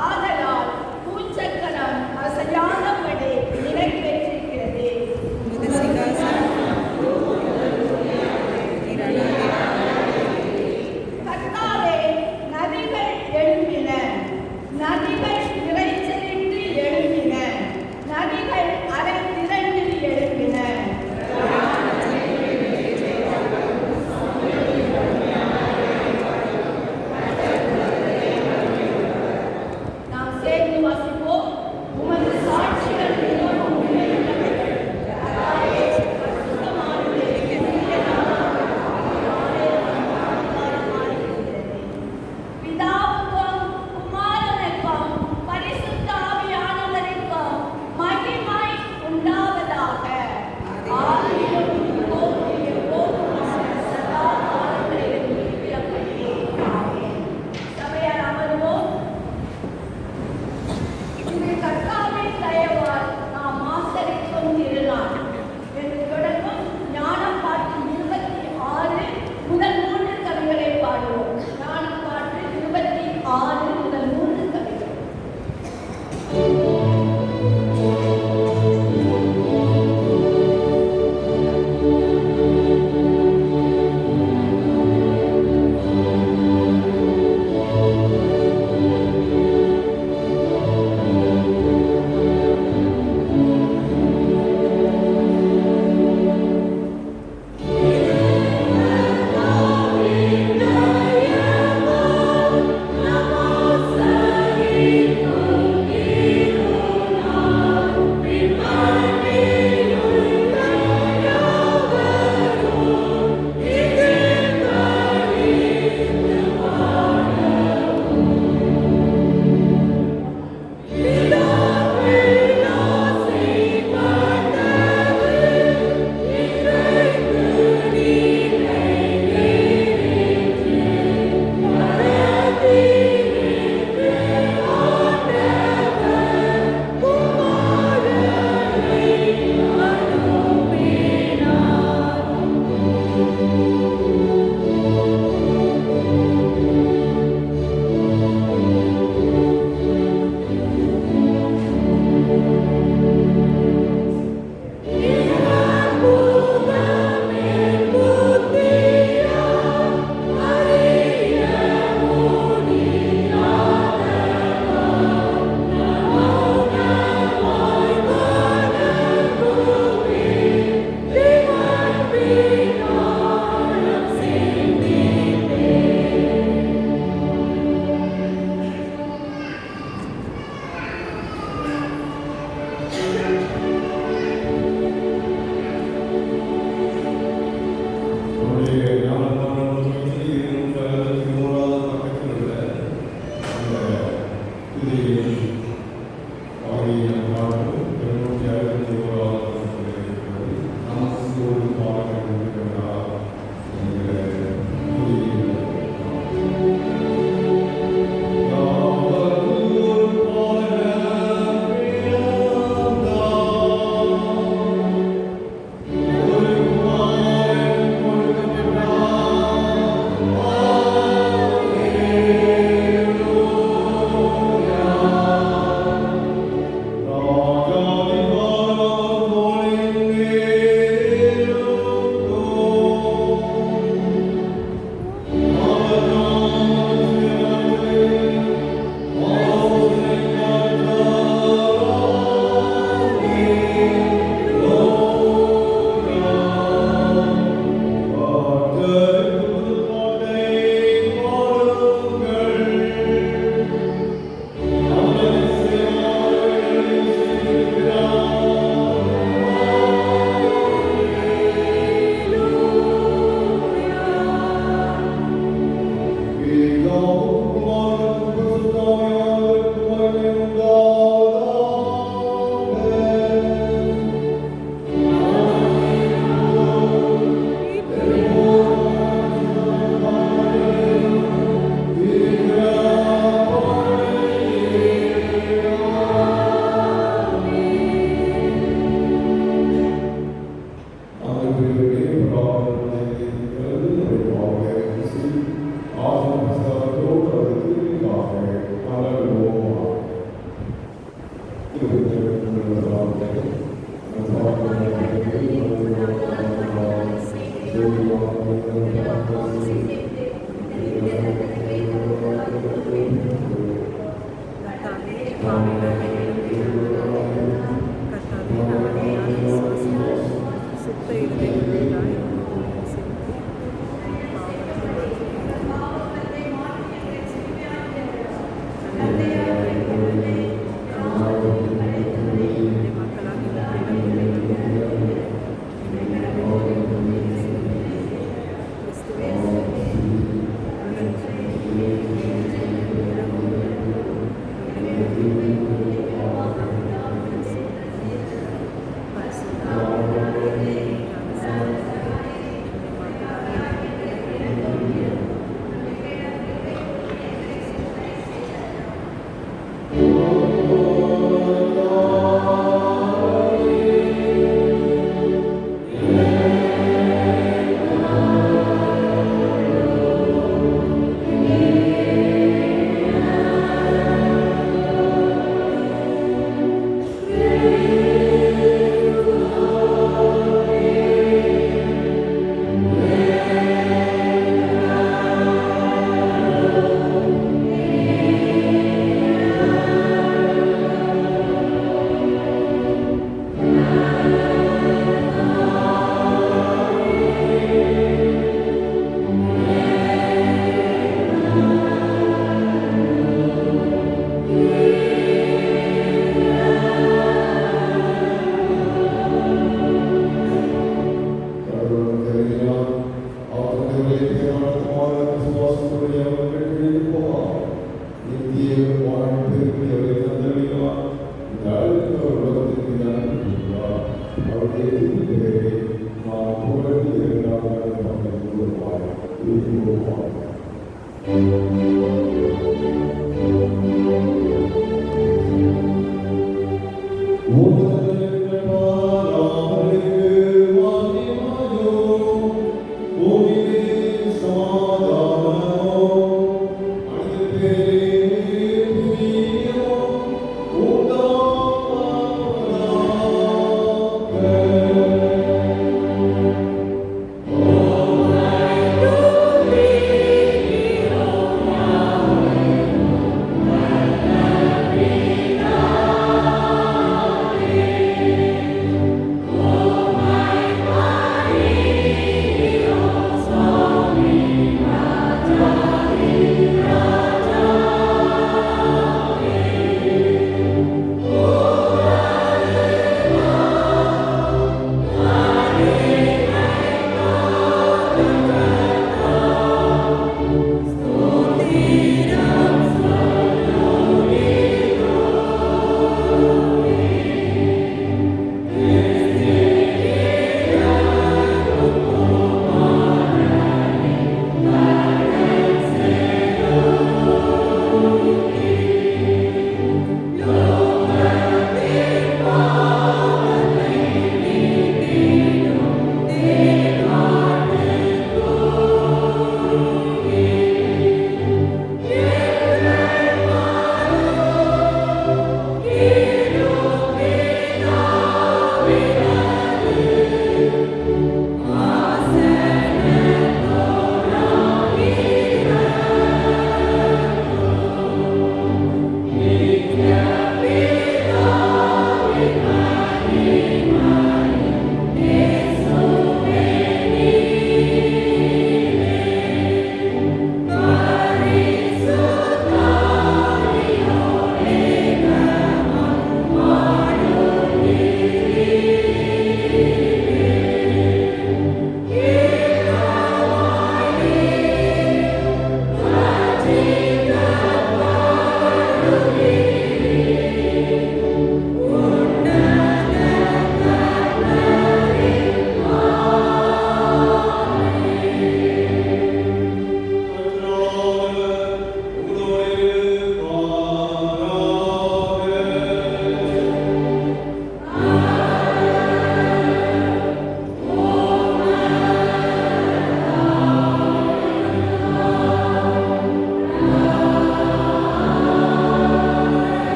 ஆதலால் பூச்சக்கரம் அசையாதபடி நிலை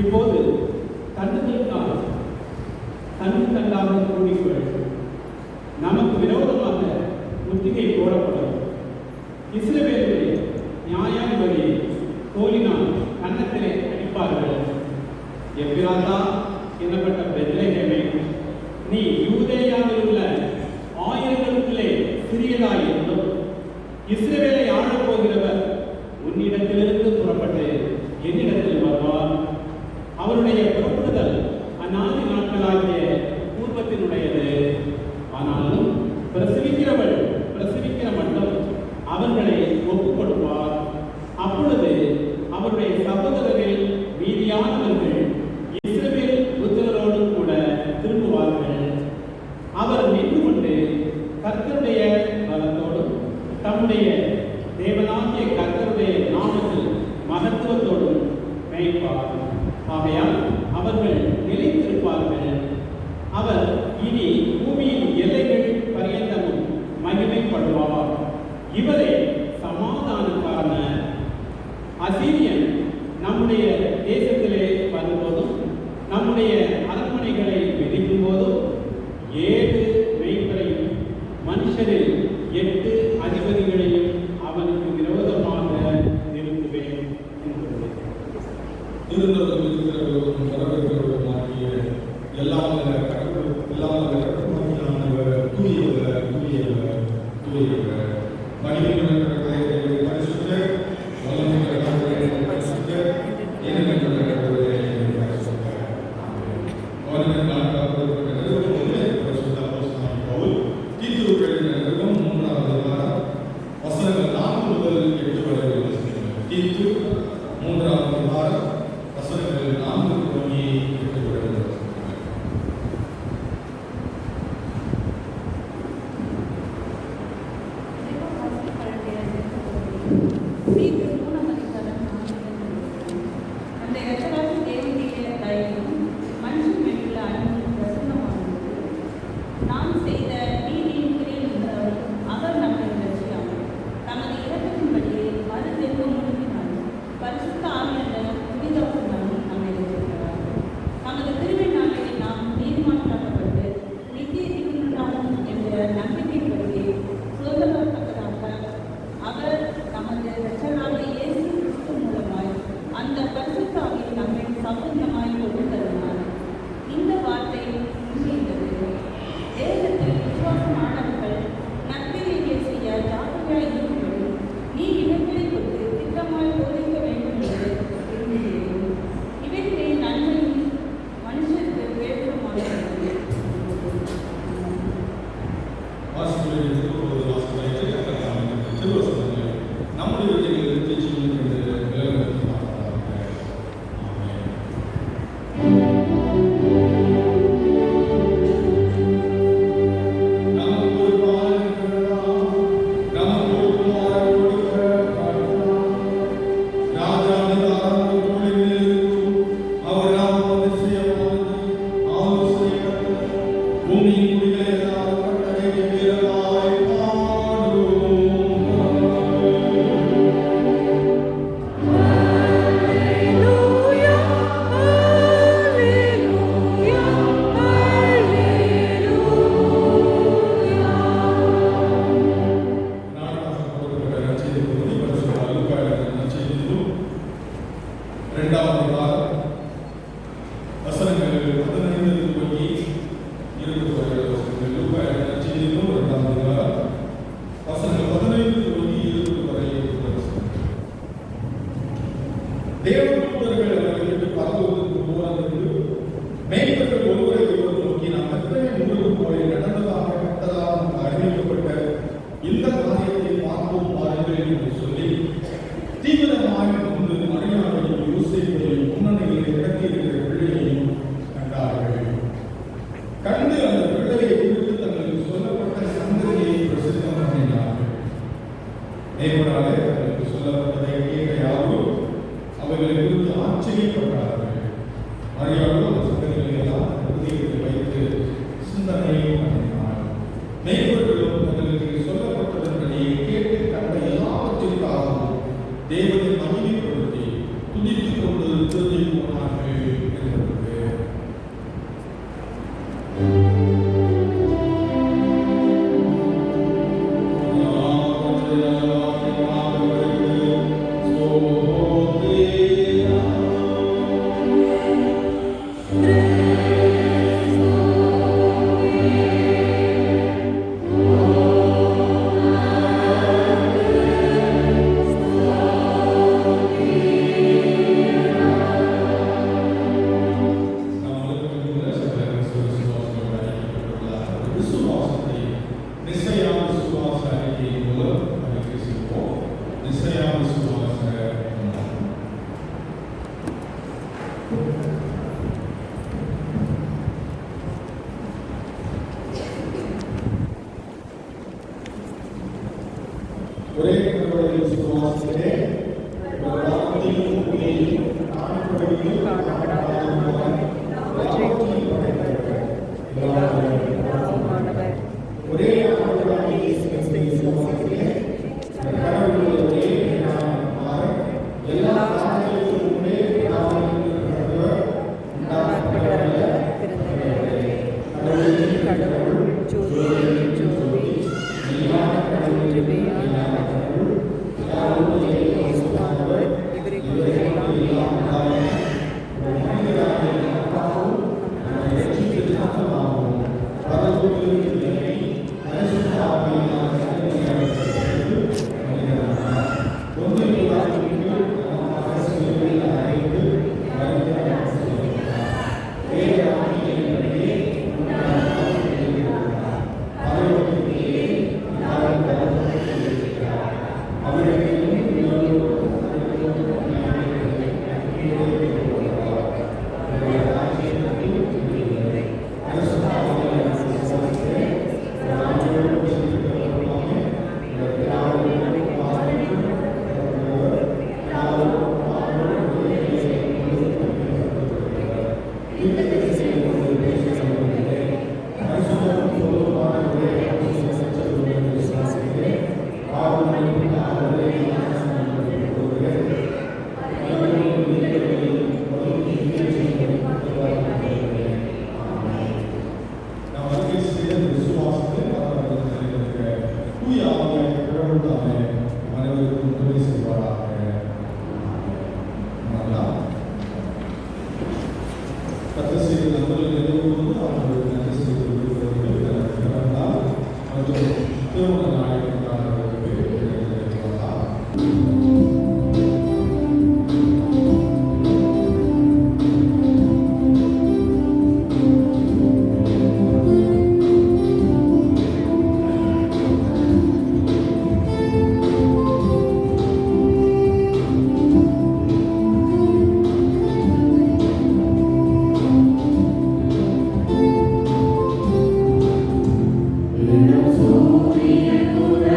இப்போது கண்ணுக்கால் கண்ணு கண்டாத கூடிகள் நமக்கு விரோதமாக முற்றுகை போடப்படும். இஸ்ரவேலுடைய நியாயாதிபதி கோலினால் கன்னத்திலே அடிப்பார்கள். எப்பிராத்தா எனப்பட்ட பெத்லகேமே, நீ யூதேயாவில் உள்ள ஆயிரங்களுக்குள்ளே சிறியதாயிருந்தும் இஸ்ரவேலை ஆளப்போகிறவர் உன்னிடத்திலிருந்து புறப்பட்டு என்னிடத்தில் வருவார். அவருடைய புறப்பட அந்நான்கு நாட்களாகிய பூர்வத்தினுடையது. ஆனாலும் பிரசவிக்கிற மட்டும் அவர்களை ஒப்புக் கொடுப்பார். அப்பொழுது அவருடைய சகோதரரில் மீதியானவர்கள் இஸ்ரவேல் புத்திரரோடு கூட திரும்புவார்கள். அவர் நின்று கொண்டு கர்த்தருடைய பலத்தோடும் தம்முடைய தேவனாகிய கர்த்தருடைய நாமத்தில் மகத்துவத்தோடும் மேய்ப்பார். ஆகையால் அவர்கள் நிலைத்திருப்பார்கள். அவர் இனி பூமியின் எல்லைகள் பரியந்தமும் மகிமைப்படுவார். இவரே சமாதானக்காரர். அசீரியன் நம்முடைய தேசத்திலே வரும்போதும் நம்முடைய அரண்மனைகளை மிதிக்கும் போதும் 7 மெய்ப்பரையும் மனுஷரில் 8 அதிபதிகளையும் அவனுக்கு விரோதமாக நிறுத்துவேன் என்பது. ஒரே கடவுளை விசுவாசிக்கிறே வார்த்தையும் உண்மையும் காணப்படுவதையும் காணப்படாததுமான ஒரே கடவுளாகிய இயேசு கிறிஸ்துவை விசுவாசிக்கிறேன். கடவுளுடைய ஒரே பிதாவான எல்லா காரியங்களுக்கும் முன்னே பிதாவாகிய கடவுள் உண்டாக்கப்பட்டவரல்ல. கடவுள் ஜோதி ஜோதி மெய்யான கடவுள் மெய்யான கடவுள் யாருடைய இயேசுவானவர் இவரை கொண்டு எல்லாம் Suriya Kura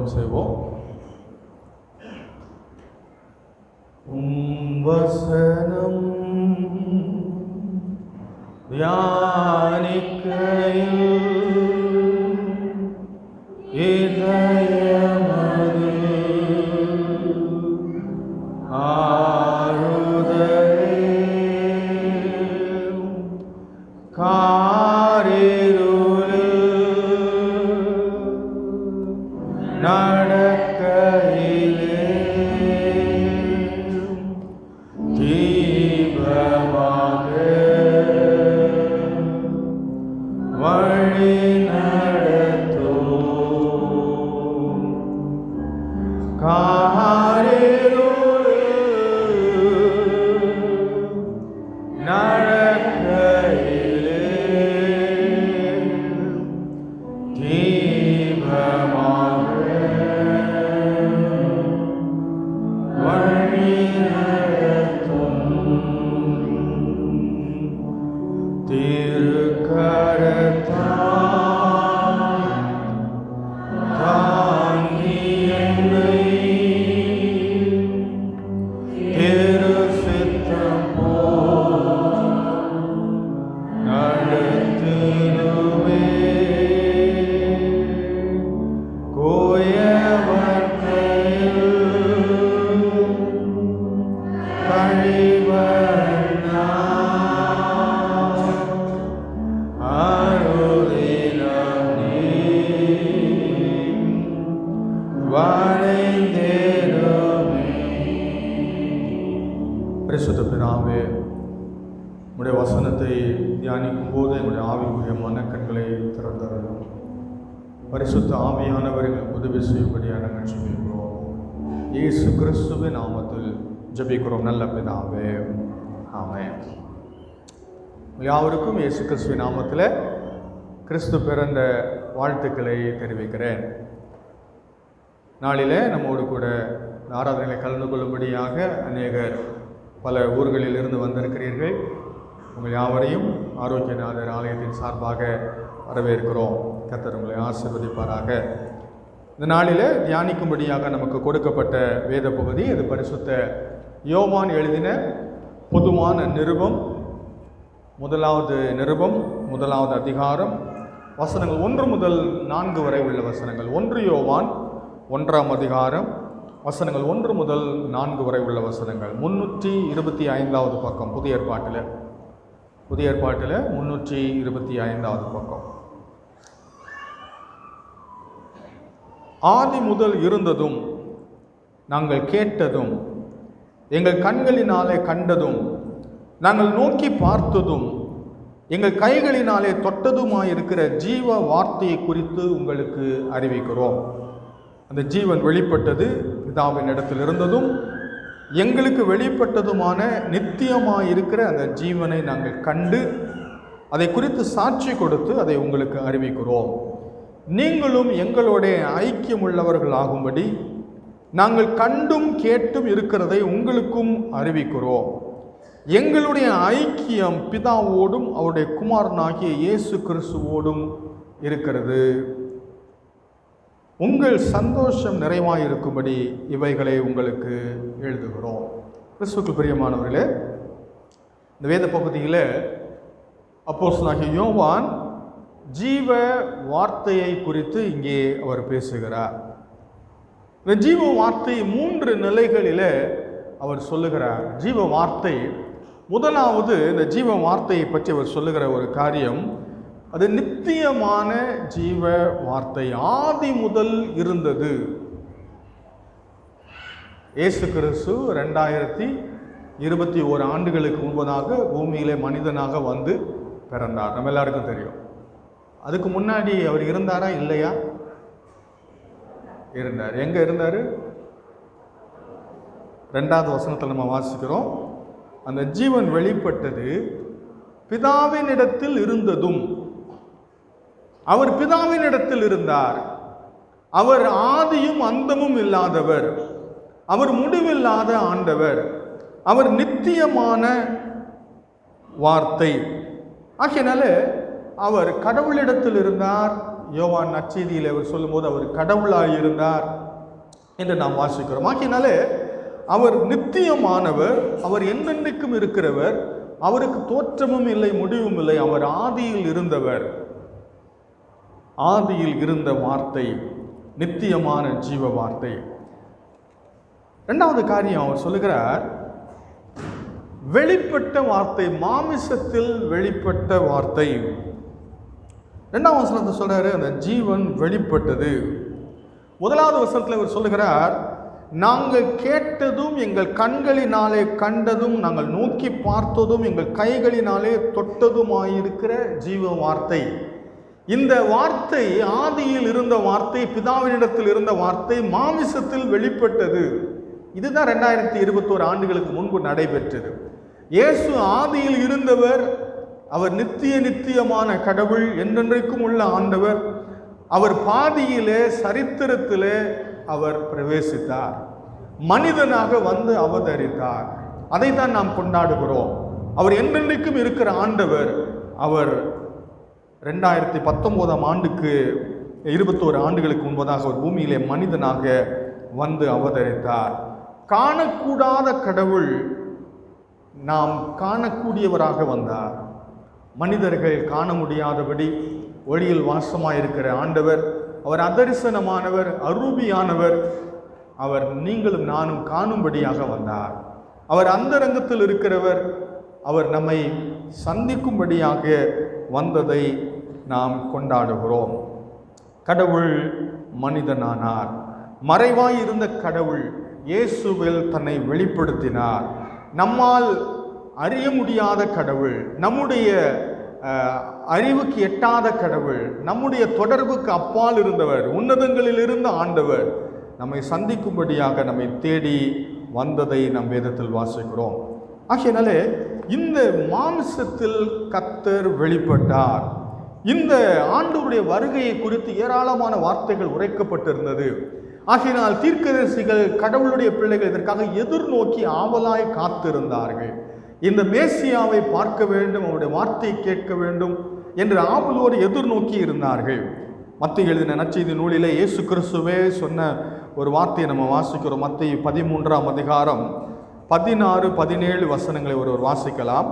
ஜெபம் செய்வோம். வசனம் தியானிக்கையில் இதயமது ஆறுதலே காரிருளில் நடக்கையிலே தீபமாக வழி நடத்தும் காரிருளில் நடக்கையிலே தீபமாக வழி நடத்தும் திருக்கரத்தால் தாங்கி என்னை திருசித்தம் போல் நடத்திடுவே. கோயவர்க்கையில் கழிவண்ணா அருளினம் நீ வளைந்தேனுமே. பரிசுத்த பிதாவே, உம்முடைய வசனத்தை தியானிக்கும் போது எங்களுடைய ஆவிக்குரிய மனக்கண்களை திறந்தருளும். பரிசுத்த ஆவியானவர் எங்களுக்கு உதவி செய்யும்படியாக நாங்கள் ஜெபிக்கிறோம். இயேசு கிறிஸ்துவின் நாமத்தில் ஜெபிக்கிறோம் நல்ல பிதாவே, ஆமென். யாவருக்கும் இயேசு கிறிஸ்துவின் நாமத்தில் கிறிஸ்து பிறந்த வாழ்த்துக்களை தெரிவிக்கிறேன். நாளில் நம்மோடு கூட ஆராதனைகளை கலந்து கொள்ளும்படியாக அநேகர் பல ஊர்களில் இருந்து வந்திருக்கிறீர்கள். உங்கள் யாவரையும் ஆரோக்கியநாதர் ஆலயத்தின் சார்பாக வரவேற்கிறோம். கர்த்தர் உங்களை ஆசீர்வதிப்பாராக. இந்த நாளில் தியானிக்கும்படியாக நமக்கு கொடுக்கப்பட்ட வேத பகுதி இது பரிசுத்த யோவான் எழுதின பொதுவான நிருபம், முதலாவது நிருபம், முதலாவது அதிகாரம், வசனங்கள் 1 முதல் 4 வரை உள்ள வசனங்கள். 1 யோவான் 1ஆம் அதிகாரம், வசனங்கள் 1 முதல் 4 வரை உள்ள வசனங்கள். 325வது பக்கம் புதிய ஏற்பாட்டில் 325வது பக்கம். ஆதி முதல் இருந்ததும் நாங்கள் கேட்டதும் எங்கள் கண்களினாலே கண்டதும் நாங்கள் நோக்கி பார்த்ததும் எங்கள் கைகளினாலே தொட்டதுமாயிருக்கிற ஜீவ வார்த்தையை குறித்து உங்களுக்கு அறிவிக்கிறோம். அந்த ஜீவன் வெளிப்பட்டது, பிதாவின் இடத்தில் இருந்ததும் எங்களுக்கு வெளிப்பட்டதுமான நித்தியமாயிருக்கிற அந்த ஜீவனை நாங்கள் கண்டு அதை குறித்து சாட்சி கொடுத்து அதை உங்களுக்கு அறிவிக்கிறோம். நீங்களும் எங்களோட ஐக்கியமுள்ளவர்களாகும்படி நாங்கள் கண்டும் கேட்டும் இருக்கிறதை உங்களுக்கும் அறிவிக்கிறோம். எங்களுடைய ஐக்கியம் பிதாவோடும் அவருடைய குமாரனாகிய இயேசு கிறிஸ்துவோடும் இருக்கிறது. உங்கள் சந்தோஷம் நிறைவாயிருக்கும்படி இவைகளை உங்களுக்கு எழுதுகிறோம். கிறிஸ்துவுக்கு பிரியமானவர்களே, இந்த வேத பகுதியில் அப்போஸ்தலனாகிய யோவான் ஜீவ வார்த்தையை குறித்து இங்கே அவர் பேசுகிறார். இந்த ஜீவ வார்த்தை 3 நிலைகளில் அவர் சொல்லுகிறார். ஜீவ வார்த்தை, முதலாவது இந்த ஜீவ வார்த்தையை பற்றி அவர் சொல்லுகிற ஒரு காரியம், அது நித்தியமான ஜீவ வார்த்தை, ஆதி முதல் இருந்தது. இயேசு கிறிஸ்து 2021 ஆண்டுகளுக்கு முன்பதாக பூமியிலே மனிதனாக வந்து பிறந்தார். நம்ம எல்லாருக்கும் தெரியும். அதுக்கு முன்னாடி அவர் இருந்தாரா இல்லையா? இருந்தார். எங்க இருந்தார்? 2வது வசனத்தில் நம்ம வாசிக்கிறோம், அந்த ஜீவன் வெளிப்பட்டது பிதாவின் இடத்தில் இருந்ததும். அவர் பிதாவின் இடத்தில் இருந்தார். அவர் ஆதியும் அந்தமும் இல்லாதவர், அவர் முடிவில்லாத ஆண்டவர், அவர் நித்தியமான வார்த்தை. ஆகையினால அவர் கடவுளிடத்தில் இருந்தார். யோவான் நற்செய்தியில் அவர் சொல்லும்போது அவர் கடவுளாய் இருந்தார் என்று நாம் வாசிக்கிறோம். ஆகையினாலே அவர் நித்தியமானவர், அவர் என்றென்றைக்கும் இருக்கிறவர், அவருக்கு தோற்றமும் இல்லை முடிவும் இல்லை, அவர் ஆதியில் இருந்தவர், ஆதியில் இருந்த வார்த்தை, நித்தியமான ஜீவ வார்த்தை. இரண்டாவது காரியம் அவர் சொல்லுகிறார், வெளிப்பட்ட வார்த்தை, மாமிசத்தில் வெளிப்பட்ட வார்த்தை. இரண்டாவது வசனத்தை சொல்றாரு, அந்த ஜீவன் வெளிப்பட்டது. முதலாவது வசனத்தில் அவர் சொல்லுகிறார், நாங்கள் கேட்டதும் எங்கள் கண்களினாலே கண்டதும் நாங்கள் நோக்கி பார்த்ததும் எங்கள் கைகளினாலே தொட்டதுமாயிருக்கிற ஜீவ வார்த்தை. இந்த வார்த்தை ஆதியில் இருந்த வார்த்தை, பிதாவினிடத்தில் இருந்த வார்த்தை மாமிசத்தில் வெளிப்பட்டது. இதுதான் 2021 ஆண்டுகளுக்கு முன்பு நடைபெற்றது. இயேசு ஆதியில் இருந்தவர், அவர் நித்தியமான கடவுள், என்றென்றைக்கும் உள்ள ஆண்டவர். அவர் பாதியிலே சரித்திரத்திலே அவர் பிரவேசித்தார், மனிதனாக வந்து அவதரித்தார். அதைத்தான் நாம் கொண்டாடுகிறோம். அவர் என்றென்றைக்கும் இருக்கிற ஆண்டவர். அவர் 2019 ஆண்டுக்கு 21 ஆண்டுகளுக்கு முன்பதாக அவர் பூமியிலே மனிதனாக வந்து அவதரித்தார். காணக்கூடாத கடவுள் நாம் காணக்கூடியவராக வந்தார். மனிதர்கள் காண முடியாதபடி ஒளியில் வாசமாயிருக்கிற ஆண்டவர், அவர் அதரிசனமானவர், அரூபியானவர். அவர் நீங்களும் நானும் காணும்படியாக வந்தார். அவர் அந்தரங்கத்தில் இருக்கிறவர். அவர் நம்மை சந்திக்கும்படியாக வந்ததை நாம் கொண்டாடுகிறோம். கடவுள் மனிதனானார். மறைவாய் இருந்த கடவுள் இயேசுவில் தன்னை வெளிப்படுத்தினார். நம்மால் அறிய முடியாத கடவுள், நம்முடைய அறிவுக்கு எட்டாத கடவுள், நம்முடைய தொடர்புக்கு அப்பால் இருந்தவர், உன்னதங்களில் இருந்த ஆண்டவர் நம்மை சந்திக்கும்படியாக நம்மை தேடி வந்ததை நம் வேதத்தில் வாசிக்கிறோம். ஆகையினாலே இந்த மாம்சத்தில் கர்த்தர் வெளிப்பட்டார். இந்த ஆண்டவருடைய வருகையை குறித்து ஏராளமான வார்த்தைகள் உரைக்கப்பட்டிருந்தது. ஆகையினால் தீர்க்கதரிசிகள், கடவுளுடைய பிள்ளைகள் இதற்காக எதிர்நோக்கி ஆவலாய் காத்திருந்தார்கள். இந்த மேசியாவை பார்க்க வேண்டும், அவருடைய வார்த்தையை கேட்க வேண்டும் என்று ஆவலோடு எதிர்நோக்கி இருந்தார்கள். மத்தேயு எழுதின நற்செய்தி நூலிலே இயேசு கிறிஸ்துவே சொன்ன ஒரு வார்த்தையை நம்ம வாசிக்கிறோம். மத்தேயு 13ஆம் அதிகாரம் 16, 17 வசனங்களை ஒருவர் வாசிக்கலாம்.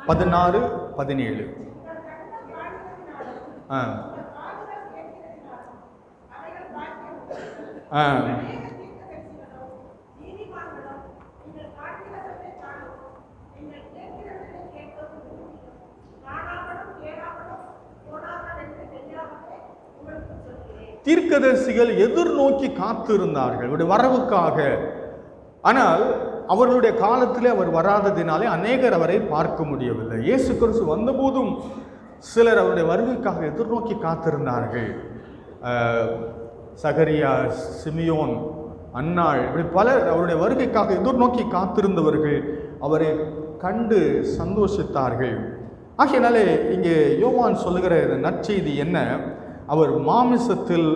16, 17. தீர்க்கதரிசிகள் எதிர்நோக்கி காத்திருந்தார்கள் அவருடைய வரவுக்காக. ஆனால் அவர்களுடைய காலத்திலே அவர் வராததினாலே அநேகர் அவரை பார்க்க முடியவில்லை. இயேசு கிறிஸ்து வந்தபோதும் சிலர் அவருடைய வருகைக்காக எதிர்நோக்கி காத்திருந்தார்கள். சகரியா, சிமியோன், அன்னாள், இப்படி பலர் அவருடைய வருகைக்காக எதிர்நோக்கி காத்திருந்தவர்கள் அவரை கண்டு சந்தோஷித்தார்கள். ஆகையினாலே இங்கே யோவான் சொல்லுகிற நற்செய்தி என்ன? அவர் மாமிசத்தில்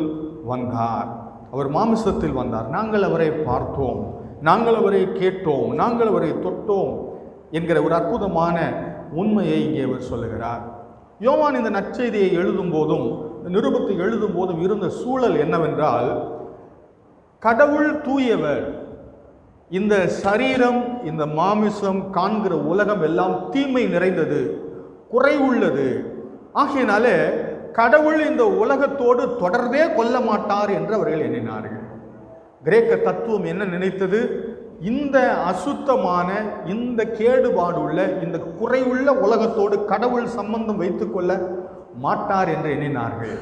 வந்தார். அவர் மாமிசத்தில் வந்தார். நாங்கள் அவரை பார்த்தோம், நாங்கள் அவரை கேட்டோம், நாங்கள் அவரை தொட்டோம் என்கிற ஒரு அற்புதமான உண்மையை இங்கே அவர் சொல்லுகிறார். யோவான் இந்த நற்செய்தியை எழுதும் போதும், நிருபத்தை எழுதும் போதும் இருந்த சூழல் என்னவென்றால், கடவுள் தூயவர், இந்த சரீரம், இந்த மாமிசம் காண்கிற உலகம் எல்லாம் தீமை நிறைந்தது, குறைவுள்ளது. ஆகையினாலே கடவுள் இந்த உலகத்தோடு தொடர்பே கொள்ள மாட்டார் என்று அவர்கள் எண்ணினார்கள். கிரேக்க தத்துவம் என்ன நினைத்தது? இந்த அசுத்தமான, இந்த கேடுபாடுள்ள, இந்த குறைவுள்ள உலகத்தோடு கடவுள் சம்பந்தம் வைத்துக்கொள்ள மாட்டார் என்று எண்ணினார்கள்.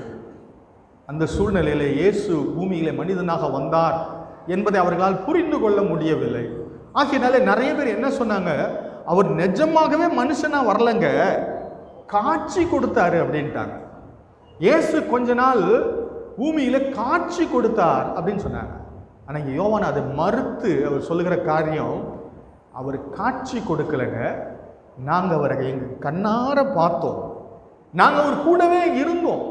அந்த சூழ்நிலையிலே இயேசு பூமியிலே மனிதனாக வந்தார் என்பதை அவர்களால் புரிந்து கொள்ள முடியவில்லை. ஆகையினாலே நிறைய பேர் என்ன சொன்னாங்க? அவர் நிஜமாகவே மனுஷனா வரலங்க, காட்சி கொடுத்தாரு அப்படின்ட்டாங்க. இயேசு கொஞ்ச நாள் பூமியில காட்சி கொடுத்தார் அப்படின்னு சொன்னாங்க. ஆனால் இங்கே யோவான் அதை மறுத்து அவர் சொல்லுகிற காரியம், அவர் காட்சி கொடுக்கலைங்க, நாங்கள் அவரை எங்கள் கண்ணார பார்த்தோம், நாங்கள் அவர் கூடவே இருந்தோம்,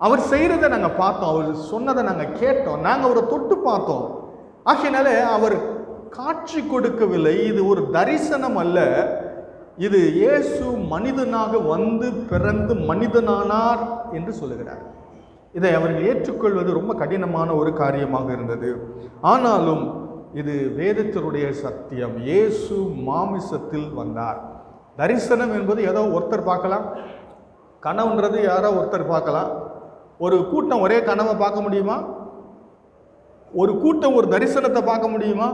அவர் செய்கிறத நாங்கள் பார்த்தோம், அவர் சொன்னதை நாங்கள் கேட்டோம், நாங்கள் அவரை தொட்டு பார்த்தோம், ஆகையினால அவர் காட்சி கொடுக்கவில்லை. இது ஒரு தரிசனம் அல்ல, இது இயேசு மனிதனாக வந்து பிறந்து மனிதனானார் என்று சொல்லுகிறார். இதை அவர்கள் ஏற்றுக்கொள்வது ரொம்ப கடினமான ஒரு காரியமாக இருந்தது. ஆனாலும் இது வேதத்தினுடைய சத்தியம். இயேசு மாமிசத்தில் வந்தார். தரிசனம் என்பது ஏதோ ஒருத்தர் பார்க்கலாம், கனவுன்றது யாரோ ஒருத்தர் பார்க்கலாம். ஒரு கூட்டம் ஒரே கனவை பார்க்க முடியுமா? ஒரு கூட்டம் ஒரு தரிசனத்தை பார்க்க முடியுமா?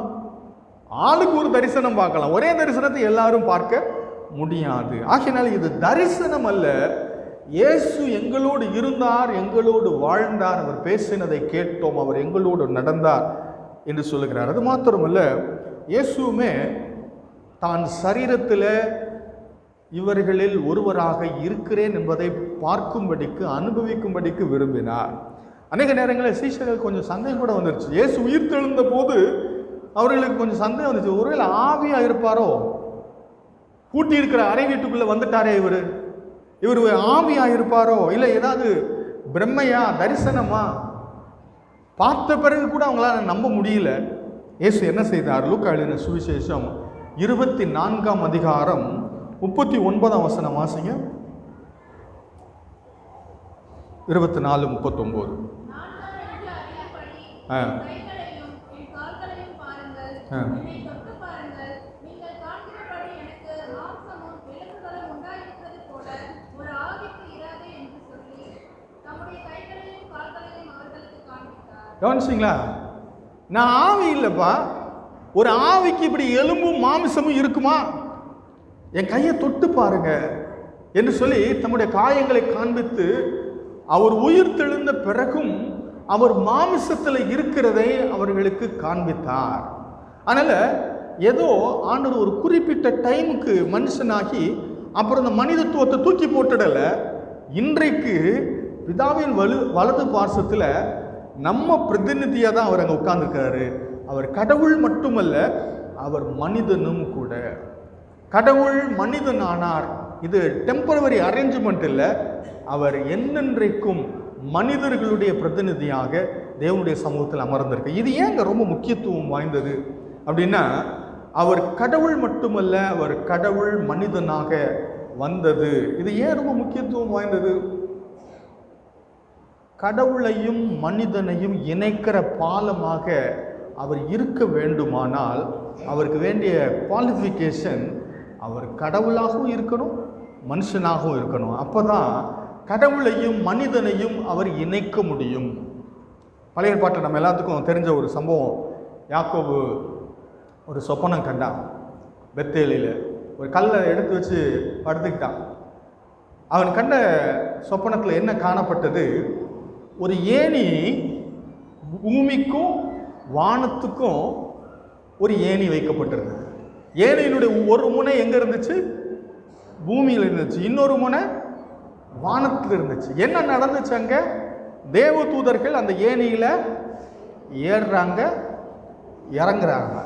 ஆளுக்கு ஒரு தரிசனம் பார்க்கலாம், ஒரே தரிசனத்தை எல்லாரும் பார்க்க முடியாது. ஆகையினால் இது தரிசனம் அல்ல, இயேசு எங்களோடு இருந்தார், எங்களோடு வாழ்ந்தார், அவர் பேசினதை கேட்டோம், அவர் எங்களோடு நடந்தார் என்று சொல்லுகிறார். அது மாத்திரமல்ல, இயேசுவுமே தான் சரீரத்தில் இவர்களில் ஒருவராக இருக்கிறேன் என்பதை பார்க்கும்படிக்கு அனுபவிக்கும்படிக்கு விரும்பினார். அநேக நேரங்களில் சீஷர்கள் கொஞ்சம் சந்தேகம் கூட வந்துருச்சு. இயேசு உயிர் தெழுந்த போது அவர்களுக்கு கொஞ்சம் சந்தேகம் வந்துச்சு, ஒருவேளை ஆவியா இருப்பாரோ, பூட்டி இருக்கிற அறை வீட்டுக்குள்ள வந்துட்டாரே இவர் ஆவியா இருப்பாரோ, இல்லை ஏதாவது பிரம்மையா தரிசனமா? பார்த்த பிறகு கூட அவங்களால நம்ப முடியல. இயேசு என்ன செய்தார்? லூக்கா எழுதின சுவிசேஷம் 24ஆம் அதிகாரம் 39ஆம் வசனம் வாசிங்க. 24:39. கவனிச்சிங்களா? நான் ஆவி இல்லைப்பா, ஒரு ஆவிக்கு இப்படி எலும்பும் மாமிசமும் இருக்குமா? என் கையை தொட்டு பாருங்க என்று சொல்லி தம்முடைய காயங்களை காண்பித்து அவர் உயிர் தெழுந்த பிறகும் அவர் மாமிசத்தில் இருக்கிறதை அவர்களுக்கு காண்பித்தார். அதனால ஏதோ ஆண்டவர் ஒரு குறிப்பிட்ட டைமுக்கு மனுஷனாகி அப்புறம் இந்த மனிதத்துவத்தை தூக்கி போட்டுடல. இன்றைக்கு பிதாவின் வலது பார்சத்தில் நம்ம பிரதிநிதியாக தான் அவர் அங்கே உட்கார்ந்துருக்காரு. அவர் கடவுள் மட்டுமல்ல, அவர் மனிதனும் கூட. கடவுள் மனிதனானார். இது டெம்பரவரி அரேஞ்ச்மெண்ட் இல்லை, அவர் என்னென்றைக்கும் மனிதர்களுடைய பிரதிநிதியாக தேவனுடைய சமூகத்தில் அமர்ந்திருக்கு. இது ஏங்க ரொம்ப முக்கியத்துவம் வாய்ந்தது அப்படின்னா, அவர் கடவுள் மட்டுமல்ல, அவர் கடவுள் மனிதனாக வந்தது. இது ஏன் ரொம்ப முக்கியத்துவம் வாய்ந்தது? கடவுளையும் மனிதனையும் இணைக்கிற பாலமாக அவர் இருக்க வேண்டுமானால் அவருக்கு வேண்டிய குவாலிஃபிகேஷன், அவர் கடவுளாகவும் இருக்கணும், மனுஷனாகவும் இருக்கணும். அப்போ தான் கடவுளையும் மனிதனையும் அவர் இணைக்க முடியும். பழைய ஏற்பாட்டில் நம்ம எல்லாத்துக்கும் தெரிஞ்ச ஒரு சம்பவம். யாக்கோபு ஒரு சொப்பனம் கண்டான். பெத்தேலில் ஒரு கல்லை எடுத்து வச்சு படுத்துக்கிட்டான். அவன் கண்ட சொப்பனத்தில் என்ன காணப்பட்டது? ஒரு ஏணி, பூமிக்கும் வானத்துக்கும் ஒரு ஏணி வைக்கப்பட்டிருந்தது. ஏணியினுடைய ஒரு முனை எங்கே இருந்துச்சு? பூமியில் இருந்துச்சு. இன்னொரு முனை வானத்தில் இருந்துச்சு. என்ன நடந்துச்சு அங்கே? தேவ தூதர்கள் அந்த ஏணியில் ஏறுறாங்க, இறங்குறாங்க.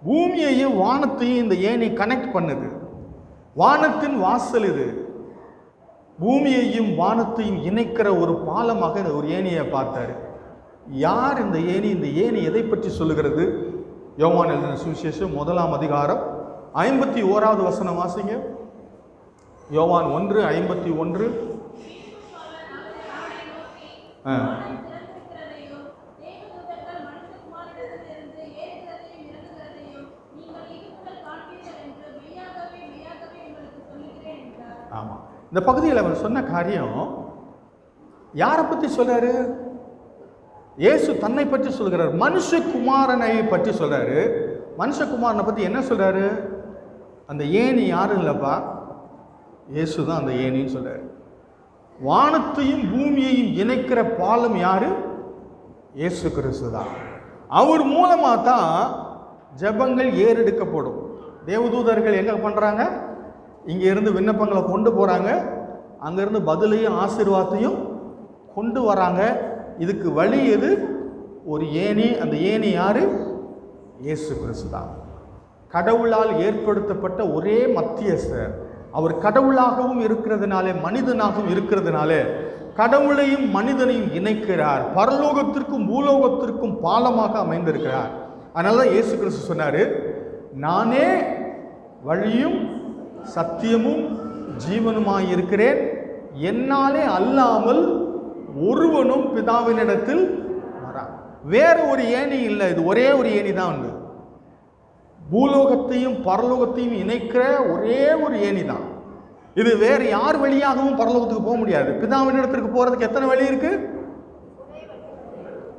பூமியையும் வானத்தையும் இந்த ஏணி கனெக்ட் பண்ணுது. வானத்தின் வாசல் இது. பூமியையும் வானத்தையும் இணைக்கிற ஒரு பாலமாக இந்த ஒரு ஏணியை பார்த்தாரு. யார் இந்த ஏணி? இந்த ஏணி எதை பற்றி சொல்லுகிறது? யோவான் எழுதின சுவிசேஷம் 1ஆம் அதிகாரம் 51வது வசனம் வாசிங்க. யோவான் 1:51. ஆமாம், இந்த பகுதியில் அவர் சொன்ன காரியம் யாரை பற்றி சொல்றாரு? இயேசு தன்னை பற்றி சொல்கிறார், மனுஷகுமாரனை பற்றி சொல்றாரு. மனுஷகுமாரனை பற்றி என்ன சொல்றாரு? அந்த ஏணி யாரும் இல்லைப்பா, இயேசு தான் அந்த ஏணின்னு சொல்றாரு. வானத்தையும் பூமியையும் இணைக்கிற பாலம் யாரு? இயேசு கிறிஸ்து தான். அவர் மூலமாக தான் ஜெபங்கள் ஏறெடுக்கப்படும். தேவதூதர்கள் எங்கே பண்ணுறாங்க? இங்கே இருந்து விண்ணப்பங்களை கொண்டு போகிறாங்க, அங்கேருந்து பதிலையும் ஆசீர்வாதத்தையும் கொண்டு வராங்க. இதுக்கு வழி எது? ஒரு ஏணி. அந்த ஏணி யாரு? இயேசு கிறிஸ்து தான். கடவுளால் ஏற்படுத்தப்பட்ட ஒரே மத்தியஸ்தர். அவர் கடவுளாகவும் இருக்கிறதுனாலே, மனிதனாகவும் இருக்கிறதுனாலே கடவுளையும் மனிதனையும் இணைக்கிறார். பரலோகத்திற்கும் பூலோகத்திற்கும் பாலமாக அமைந்திருக்கிறார். அதனால தான் இயேசு கிறிஸ்து சொன்னார், நானே வழியும் சத்தியமும் ஜீவனுமாய் இருக்கிறேன், என்னாலே அல்லாமல் ஒருவனும் பிதாவினிடத்தில் வரான். வேற ஒரு ஏணி இல்லை, இது ஒரே ஒரு ஏணி தான் உண்டு. பூலோகத்தையும் பரலோகத்தையும் இணைக்கிற ஒரே ஒரு ஏணி தான் இது. வேற யார் வழியாகவும் பரலோகத்துக்கு போக முடியாது. பிதாவினிடத்திற்கு போறதுக்கு எத்தனை வழி இருக்கு?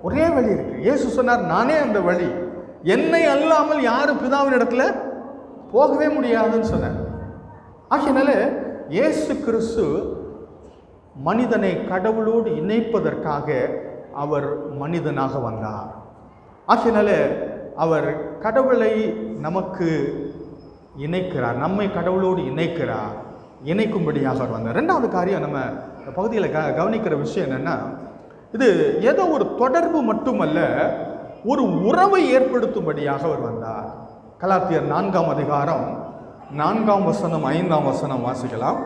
ஒரே வழி இருக்கு. இயேசு சொன்னார், நானே அந்த வழி, என்னை அல்லாமல் யாரும் பிதாவினிடத்துல போகவே முடியாதுன்னு சொன்னார். ஆகையினால இயேசு கிறிஸ்து மனிதனை கடவுளோடு இணைப்பதற்காக அவர் மனிதனாக வந்தார். ஆகையினால அவர் கடவுளை நமக்கு இணைக்கிறார், நம்மை கடவுளோடு இணைக்கிறார், இணைக்கும்படியாக அவர் வந்தார். ரெண்டாவது காரியம் நம்ம பகுதியில் கவனிக்கிற விஷயம் என்னன்னா, இது ஏதோ ஒரு தொடர்பு மட்டுமல்ல, ஒரு உறவை ஏற்படுத்தும்படியாக அவர் வந்தார். கலாத்தியர் 4ஆம் அதிகாரம் 4ஆம் வசனம் 5ஆம் வசனம் வாசிக்கலாம்.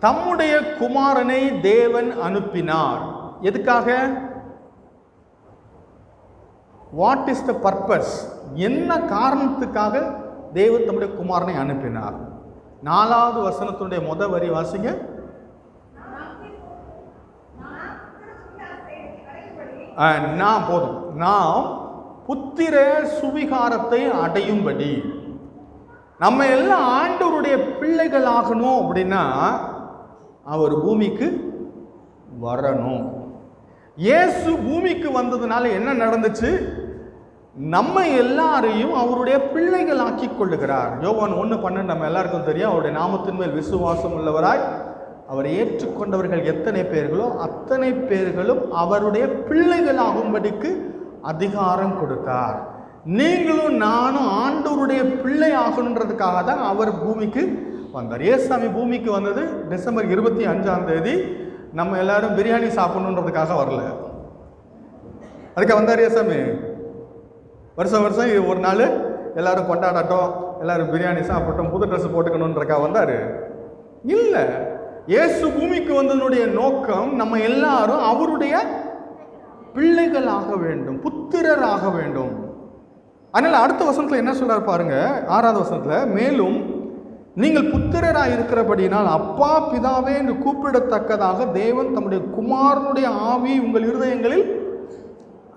தம்முடைய குமாரனை தேவன் அனுப்பினார். எதுக்காக? What is the purpose? என்ன காரணத்துக்காக தேவன் தம்முடைய குமாரனை அனுப்பினார்? 4வது வசனத்துடைய முதல் வரி வாசிங்க. நாம் புத்திர சுவிகாரத்தை அடையும்படி. நம்ம எல்லாம் ஆண்டவருடைய பிள்ளைகள் ஆகணும் அப்படின்னா அவர் பூமிக்கு வரணும். இயேசு பூமிக்கு வந்ததுனால என்ன நடந்துச்சு? நம்ம எல்லாரையும் அவருடைய பிள்ளைகள் ஆக்கி கொள்ளுகிறார். யோவான் 1:12 நம்ம எல்லாருக்கும் தெரியும். அவருடைய நாமத்தின் மேல் விசுவாசம் உள்ளவராய் அவர் ஏற்றுக்கொண்டவர்கள் எத்தனை பேர்களோ அத்தனை பேர்களும் அவருடைய பிள்ளைகள் ஆகும்படிக்கு அதிகாரம் கொடுத்தார். நீங்களும் நானும் ஆண்டவருடைய பிள்ளை ஆகணுன்றதுக்காக தான் அவர் பூமிக்கு வந்தார். ஏசாமி பூமிக்கு வந்தது டிசம்பர் 25ஆம் தேதி. நம்ம எல்லாரும் பிரியாணி சாப்பிடணுன்றதுக்காக வரல, அதுக்கு வந்தார் ஏசாமி. வருஷம் வருஷம் ஒரு நாள் எல்லாரும் கொண்டாடட்டும், எல்லாரும் பிரியாணி சாப்பிட்டோம், புது ட்ரெஸ் போட்டுக்கணுன்றதுக்காக வந்தார் இல்லை. இயேசு பூமிக்கு வந்ததனுடைய நோக்கம் நம்ம எல்லாரும் அவருடைய பிள்ளைகள் ஆக வேண்டும், புத்திரர் ஆக வேண்டும். அதனால அடுத்த வசனத்தில் என்ன சொல்றார் பாருங்க, 6வது வசனத்தில், மேலும் நீங்கள் புத்திரராக இருக்கிறபடினால் அப்பா பிதாவே என்று கூப்பிடத்தக்கதாக தேவன் தம்முடைய குமாரனுடைய ஆவியை உங்கள் இருதயங்களில்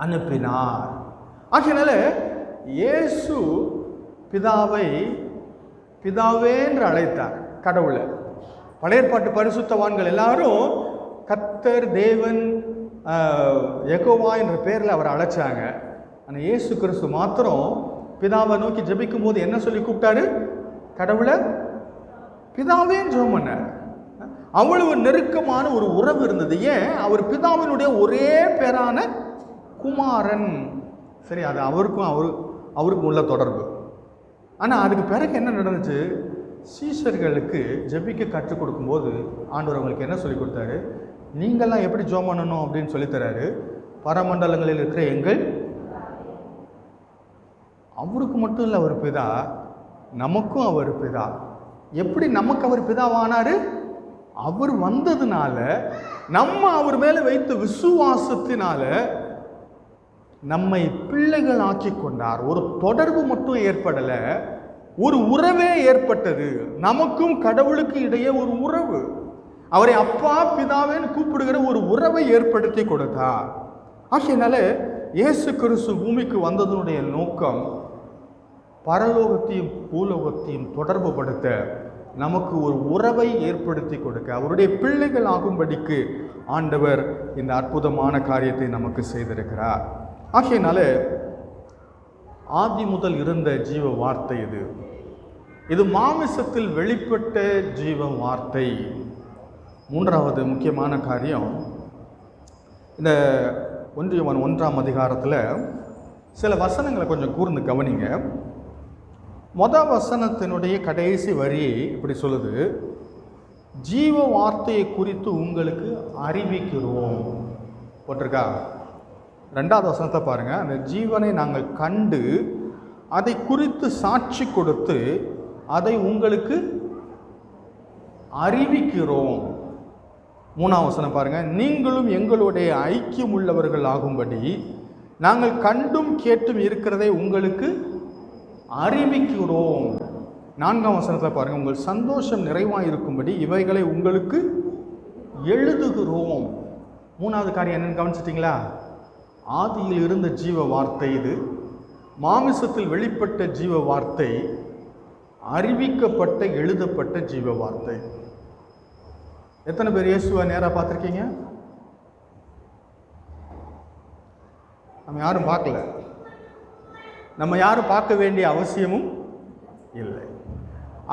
அனுப்பினார். ஆகையினால இயேசு பிதாவை பிதாவே என்று அழைத்தார். கடவுளை பழைய ஏற்பாட்டு பரிசுத்தவான்கள் எல்லாரும் கர்த்தர் தேவன் யெகோவா என்ற பேரில் அவர் அழைச்சாங்க. ஆனால் இயேசு கிறிஸ்து மாத்திரம் பிதாவை நோக்கி ஜெபிக்கும் போது என்ன சொல்லி கூப்பிட்டாரு? கடவுளை பிதாவேன்னு ஜெபம் பண்ணார். அவ்வளவு நெருக்கமான ஒரு உறவு இருந்தது. ஏன்? அவர் பிதாவினுடைய ஒரே பேரான குமாரன். சரி, அது அவருக்கும் உள்ள தொடர்பு. ஆனால் அதுக்கு பிறகு என்ன நடந்துச்சு? சீஷர்களுக்கு ஜெபிக்க கற்றுக் கொடுக்கும்போது ஆண்டவர் அவங்களுக்கு என்ன சொல்லி கொடுத்தாரு? நீங்கள்லாம் எப்படி ஜெபம் பண்ணணும் அப்படின்னு சொல்லித்தராரு. பரமண்டலங்களில் இருக்கிற எங்கள், அவருக்கு மட்டும் இல்லை அவர் பிதா, நமக்கும் அவர் பிதா. எப்படி நமக்கு அவர் பிதாவானாரு? அவர் வந்ததுனால, நம்ம அவர் மேலே வைத்த விசுவாசத்தினால நம்மை பிள்ளைகள் ஆக்கி கொண்டார். ஒரு தொடர்பு மட்டும் ஏற்படலை, ஒரு உறவே ஏற்பட்டது. நமக்கும் கடவுளுக்கு இடையே ஒரு உறவு, அவரை அப்பா பிதாவேன்னு கூப்பிடுகிற ஒரு உறவை ஏற்படுத்தி கொடுத்தார். ஆகையினால இயேசு கிறிஸ்து பூமிக்கு வந்ததனுடைய நோக்கம் பரலோகத்தையும் பூலோகத்தையும் தொடர்பு படுத்த, நமக்கு ஒரு உறவை ஏற்படுத்தி கொடுக்க, அவருடைய பிள்ளைகள் ஆகும்படிக்கு ஆண்டவர் இந்த அற்புதமான காரியத்தை நமக்கு செய்திருக்கிறார். ஆகையினால ஆதி முதல் இருந்த ஜீவ வார்த்தை இது மாமிசத்தில் வெளிப்பட்ட ஜீவ வார்த்தை. மூன்றாவது முக்கியமான காரியம், இந்த 1 யோவான் 1ஆம் அதிகாரத்தில் சில வசனங்களை கொஞ்சம் கூர்ந்து கவனிங்க. வசனத்தினுடைய கடைசி வரி இப்படி சொல்லுது, ஜீவ வார்த்தையை குறித்து உங்களுக்கு அறிவிக்கிறோம் போட்டிருக்கா. 2வது வசனத்தை பாருங்க. அந்த ஜீவனை நாங்கள் கண்டு அதை குறித்து சாட்சி கொடுத்து அதை உங்களுக்கு அறிவிக்கிறோம். 3வது வசனம் பாருங்க. நீங்களும் எங்களுடைய ஐக்கியம் உள்ளவர்கள் ஆகும்படி நாங்கள் கண்டும் கேட்டும் இருக்கிறதை உங்களுக்கு அறிவிக்கிறோம். 4ஆம் வசனத்தில் பாருங்க. உங்கள் சந்தோஷம் நிறைவாக இருக்கும்படி இவைகளை உங்களுக்கு எழுதுகிறோம். 3வது காரியம் என்னன்னு கவனிச்சிட்டிங்களா? ஆதியில் இருந்த ஜீவ வார்த்தை இது, மாமிசத்தில் வெளிப்பட்ட ஜீவ வார்த்தை, அறிவிக்கப்பட்ட எழுதப்பட்ட ஜீவ வார்த்தை. எத்தனை பேர் இயேசுவை நேராக பார்த்துருக்கீங்க? நம்ம யாரும் பார்க்கல. நம்ம யாரும் பார்க்க வேண்டிய அவசியமும் இல்லை.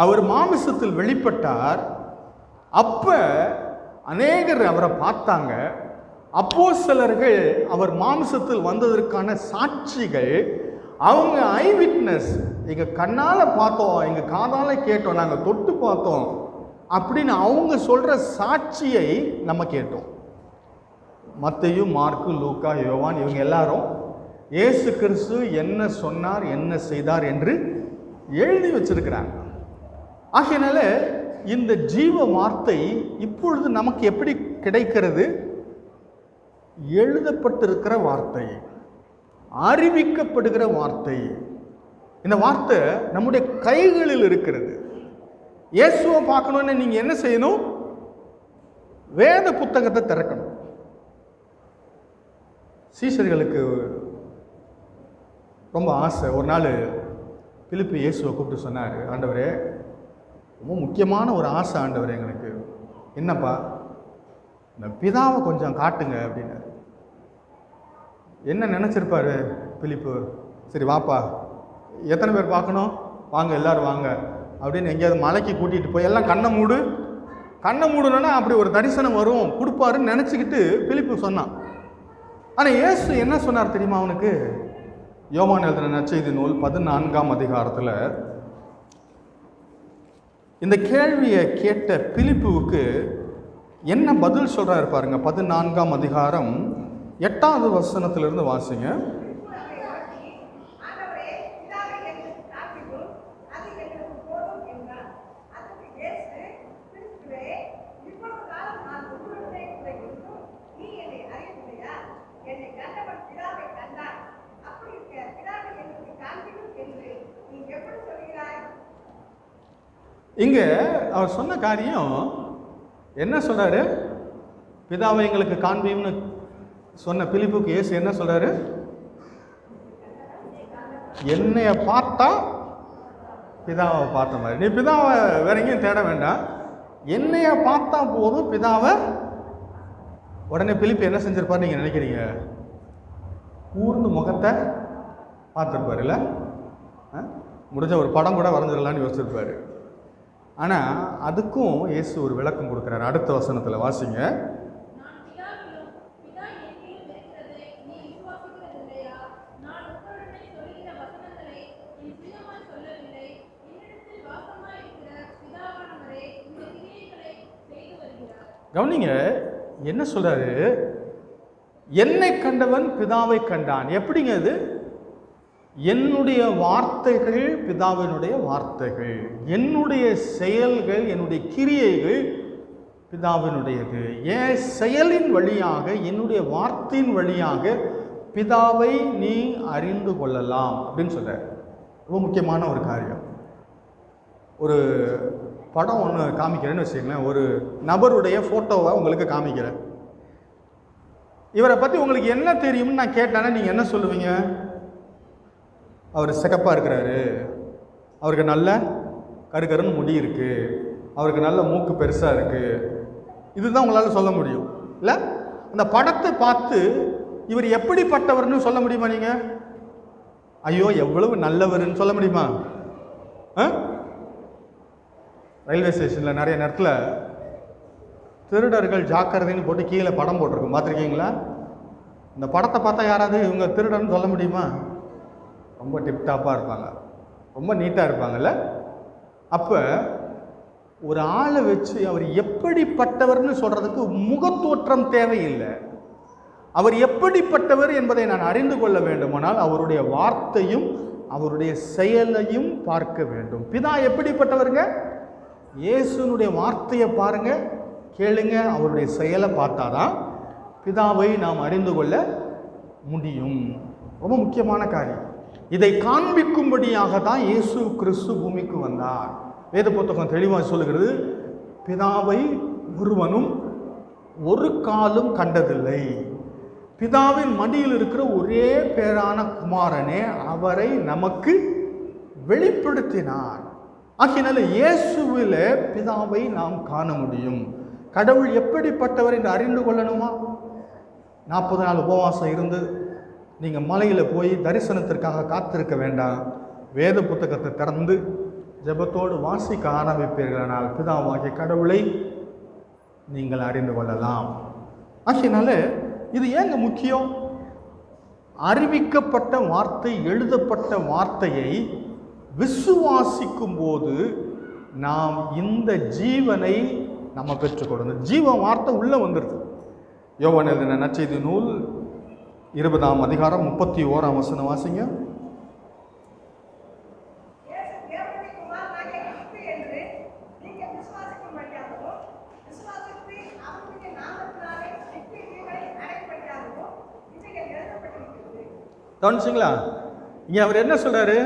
அவர் மாமிசத்தில் வெளிப்பட்டார். அப்ப அநேகர் அவரை பார்த்தாங்க. அப்போஸ்தலர்கள் அவர் மாமிசத்தில் வந்ததற்கான சாட்சிகள், அவங்க ஐ விட்னஸ், எங்க கண்ணால பார்த்தோம், எங்க காதால கேட்டோம், நாங்கள் தொட்டு பார்த்தோம் அப்படின்னு அவங்க சொல்ற சாட்சியை நம்ம கேட்டோம். மத்தேயு, மார்க்கு, லூக்கா, யோவான் இவங்க எல்லாரும் இயேசு கிறிஸ்து என்ன சொன்னார், என்ன செய்தார் என்று எழுதி வச்சிருக்கிறாங்க. ஆகையினால இந்த ஜீவ வார்த்தை இப்பொழுது நமக்கு எப்படி கிடைக்கிறது? எழுதப்பட்டிருக்கிற வார்த்தை, அறிவிக்கப்படுகிற வார்த்தை. இந்த வார்த்தை நம்முடைய கைகளில் இருக்கிறது. இயேசுவை பார்க்கணும்னு நீங்க என்ன செய்யணும்? வேத புத்தகத்தை திறக்கணும். சீஷர்களுக்கு ரொம்ப ஆசை. ஒரு நாள் பிலிப்பு இயேசுவை கூப்பிட்டு சொன்னார், ஆண்டவரே, ரொம்ப முக்கியமான ஒரு ஆசை ஆண்டவரே எங்களுக்கு. என்னப்பா? இந்த பிதாவை கொஞ்சம் காட்டுங்க அப்படின்னாரு. என்ன நினச்சிருப்பாரு பிலிப்பு? சரி வாப்பா, எத்தனை பேர் பார்க்கணும்? வாங்க எல்லாரும் வாங்க அப்படின்னு எங்கேயாவது மலைக்கு கூட்டிகிட்டு போய் எல்லாம் கண்ணை மூடணுன்னா அப்படி ஒரு தரிசனம் வரும், கொடுப்பாருன்னு நினச்சிக்கிட்டு பிலிப்பு சொன்னான். ஆனால் இயேசு என்ன சொன்னார் தெரியுமா அவனுக்கு? யோவான் எழுதின நற்செய்தி நூல் 14ஆம் அதிகாரத்தில் இந்த கேள்வியை கேட்ட பிலிப்புவுக்கு என்ன பதில் சொல்றாரு பாருங்க. 14ஆம் அதிகாரம் 8வது வசனத்திலிருந்து வாசிங்க. இங்க அவர் சொன்ன காரியம் என்ன சொல்றாரு? பிதாவை எங்களுக்கு காண்பியும்னு சொன்ன பிலிப்புக்கு இயேசு என்ன சொல்றாரு? என்னைய பார்த்தா பிதாவை பார்த்த மாதிரி. நீ பிதாவை வேற எங்கேயும் தேட வேண்டாம், என்னைய பார்த்தா போதும் பிதாவை. உடனே பிலிப்பு என்ன செஞ்சிருப்பாரு நீங்க நினைக்கிறீங்க? கூர்ந்து முகத்தை பார்த்துருப்பாரு. இல்லை முடிஞ்ச ஒரு படம் கூட வரைஞ்சிடலான்னு யோசிச்சிருப்பாரு. ஆனால் அதுக்கும் இயேசு ஒரு விளக்கம் கொடுக்குறாரு. அடுத்த வசனத்தில் வாசிங்க. கவனிங்க என்ன சொல்றாரு? என்னை கண்டவன் பிதாவை கண்டான். எப்படிங்க அது? என்னுடைய வார்த்தைகள் பிதாவினுடைய வார்த்தைகள், என்னுடைய செயல்கள், என்னுடைய கிரியைகள் பிதாவினுடையது. என் செயலின் வழியாக, என்னுடைய வார்த்தையின் வழியாக பிதாவை நீ அறிந்து கொள்ளலாம் அப்படின்னு சொல்ற. ரொம்ப முக்கியமான ஒரு காரியம். ஒரு படம் ஒன்று காமிக்கிறேன்னு வச்சுக்கங்களேன். ஒரு நபருடைய ஃபோட்டோவை உங்களுக்கு காமிக்கிறேன். இவரை பற்றி உங்களுக்கு என்ன தெரியும்னு நான் கேட்டேன்னா நீங்கள் என்ன சொல்லுவீங்க? அவர் சிகப்பாக இருக்கிறாரு, அவருக்கு நல்ல கருகருன்னு முடி இருக்குது, அவருக்கு நல்ல மூக்கு பெருசாக இருக்குது, இதுதான் உங்களால் சொல்ல முடியும். இல்லை, அந்த படத்தை பார்த்து இவர் எப்படிப்பட்டவர்னு சொல்ல முடியுமா நீங்கள்? ஐயோ எவ்வளவு நல்லவர்னு சொல்ல முடியுமா? ரயில்வே ஸ்டேஷனில் நிறைய நேரத்தில் திருடர்கள் ஜாக்கிரதைன்னு போட்டு கீழே படம் போட்டிருக்கும், பார்த்துருக்கீங்களா? இந்த படத்தை பார்த்தா யாராவது இவங்க திருடன்னு சொல்ல முடியுமா? ரொம்ப டிப்டாப்பாக இருப்பாங்க, ரொம்ப நீட்டாக இருப்பாங்கல்ல. அப்போ ஒரு ஆளை வச்சு அவர் எப்படிப்பட்டவர்னு சொல்றதுக்கு முகத்தோற்றம் தேவையில்லை. அவர் எப்படிப்பட்டவர் என்பதை நான் அறிந்து கொள்ள வேண்டுமானால் அவருடைய வார்த்தையும் அவருடைய செயலையும் பார்க்க வேண்டும். பிதா எப்படிப்பட்டவருங்க? இயேசுனுடைய வார்த்தையை பாருங்க, கேளுங்க, அவருடைய செயலை பார்த்தாதான் பிதாவை நாம் அறிந்து கொள்ள முடியும். ரொம்ப முக்கியமான காரியம். இதை காண்பிக்கும்படியாக தான் இயேசு கிறிஸ்து பூமிக்கு வந்தார். வேத புத்தகம் தெளிவாக சொல்லுகிறது, பிதாவை ஒருவனும் ஒரு காலும் கண்டதில்லை. பிதாவின் மடியில் இருக்கிற ஒரே பேரான குமாரனே அவரை நமக்கு வெளிப்படுத்தினார். ஆகினால இயேசுவில் பிதாவை நாம் காண முடியும். கடவுள் எப்படிப்பட்டவர் என்று அறிந்து கொள்ளணுமா? 40 நாள் உபவாசம் இருந்து நீங்கள் மலையில் போய் தரிசனத்திற்காக காத்திருக்க வேண்டாம். வேத புத்தகத்தை திறந்து ஜெபத்தோடு வாசிக்க ஆரம்பிப்பீர்களானால் பிதாவாகிய கடவுளை நீங்கள் அறிந்து கொள்ளலாம். ஆகையினால இது ஏங்க முக்கியம்? அறிவிக்கப்பட்ட வார்த்தை, எழுதப்பட்ட வார்த்தையை விசுவாசிக்கும் போது நாம் இந்த ஜீவனை நம்ம பெற்றுக்கொள்ளும். ஜீவ வார்த்தை உள்ள வந்துடுது. யோவான் எழுதின நற்செய்தி நூல் 20ஆம் அதிகாரம் 31ஆம் வசனம் வாசிங்க. கவனிச்சிங்களா? இங்கே அவர் என்ன சொல்றாரு?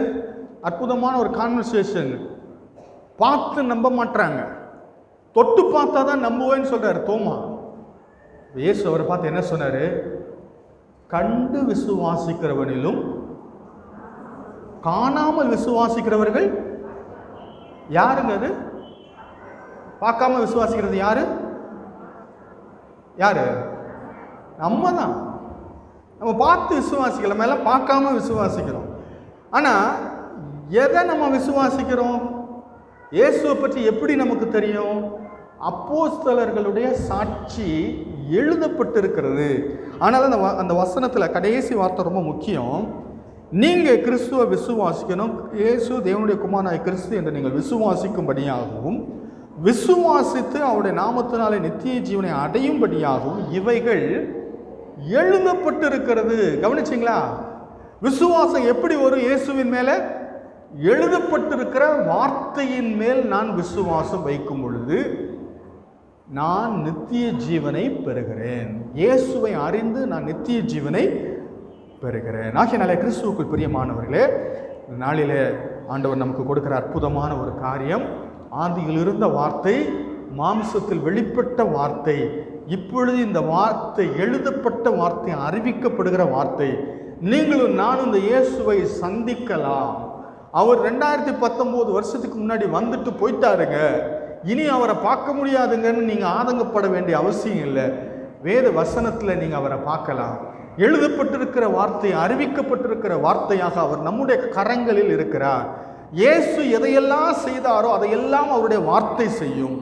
அற்புதமான ஒரு கான்வர்சேஷன். பார்த்து நம்ப மாட்டாங்க, தொட்டு பார்த்தா தான் நம்புவேன்னு சொல்றாரு தோமா. இயேசு அவரை பார்த்து என்ன சொன்னாரு? கண்டு விசுவாசிக்கிறவனிலும் காணாமல் விசுவாசிக்கிறவர்கள் யாருங்க? அது பார்க்காம விசுவாசிக்கிறது யாரு? யாரு? நம்ம தான். நம்ம பார்த்து விசுவாசிக்கலாம், மேல பார்க்காம விசுவாசிக்கிறோம். ஆனால் எதை நம்ம விசுவாசிக்கிறோம்? இயேசுவை பற்றி எப்படி நமக்கு தெரியும்? அப்போஸ்தலர்களுடைய சாட்சி எழுதப்பட்டிருக்கிறது. ஆனால் அந்த வசனத்தில் கடைசி வார்த்தை ரொம்ப முக்கியம். நீங்கள் கிறிஸ்துவை விசுவாசிக்கணும். இயேசு தேவனுடைய குமாரனாகிய கிறிஸ்து என்று நீங்கள் விசுவாசிக்கும்படியாகவும், விசுவாசித்து அவருடைய நாமத்தினாலே நித்திய ஜீவனை அடையும்படியாகவும் இவைகள் எழுதப்பட்டிருக்கிறது. கவனிச்சிங்களா? விசுவாசம் எப்படி வரும்? இயேசுவின் மேலே எழுதப்பட்டிருக்கிற வார்த்தையின் மேல் நான் விசுவாசம் வைக்கும் பொழுது நான் நித்திய ஜீவனை பெறுகிறேன். இயேசுவை அறிந்து நான் நித்திய ஜீவனை பெறுகிறேன். ஆகையினாலே கிறிஸ்துவுக்குள் பிரியமானவர்களே, நாளிலே ஆண்டவர் நமக்கு கொடுக்கிற அற்புதமான ஒரு காரியம், ஆதியில் இருந்த வார்த்தை மாம்சத்தில் வெளிப்பட்ட வார்த்தை, இப்பொழுது இந்த வார்த்தை எழுதப்பட்ட வார்த்தை, அறிவிக்கப்படுகிற வார்த்தை. நீங்களும் நானும் இந்த இயேசுவை சந்திக்கலாம். அவர் 2019 வருஷத்துக்கு முன்னாடி வந்துட்டு போயிட்டாருங்க, இனி அவரை பார்க்க முடியாதுங்கன்னு நீங்கள் ஆதங்கப்பட வேண்டிய அவசியம் இல்லை. வேத வசனத்தில் நீங்கள் அவரை பார்க்கலாம். எழுதப்பட்டிருக்கிற வார்த்தை, அறிவிக்கப்பட்டிருக்கிற வார்த்தையாக அவர் நம்முடைய கரங்களில் இருக்கிறார். இயேசு எதையெல்லாம் செய்தாரோ அதையெல்லாம் அவருடைய வார்த்தை செய்யும்.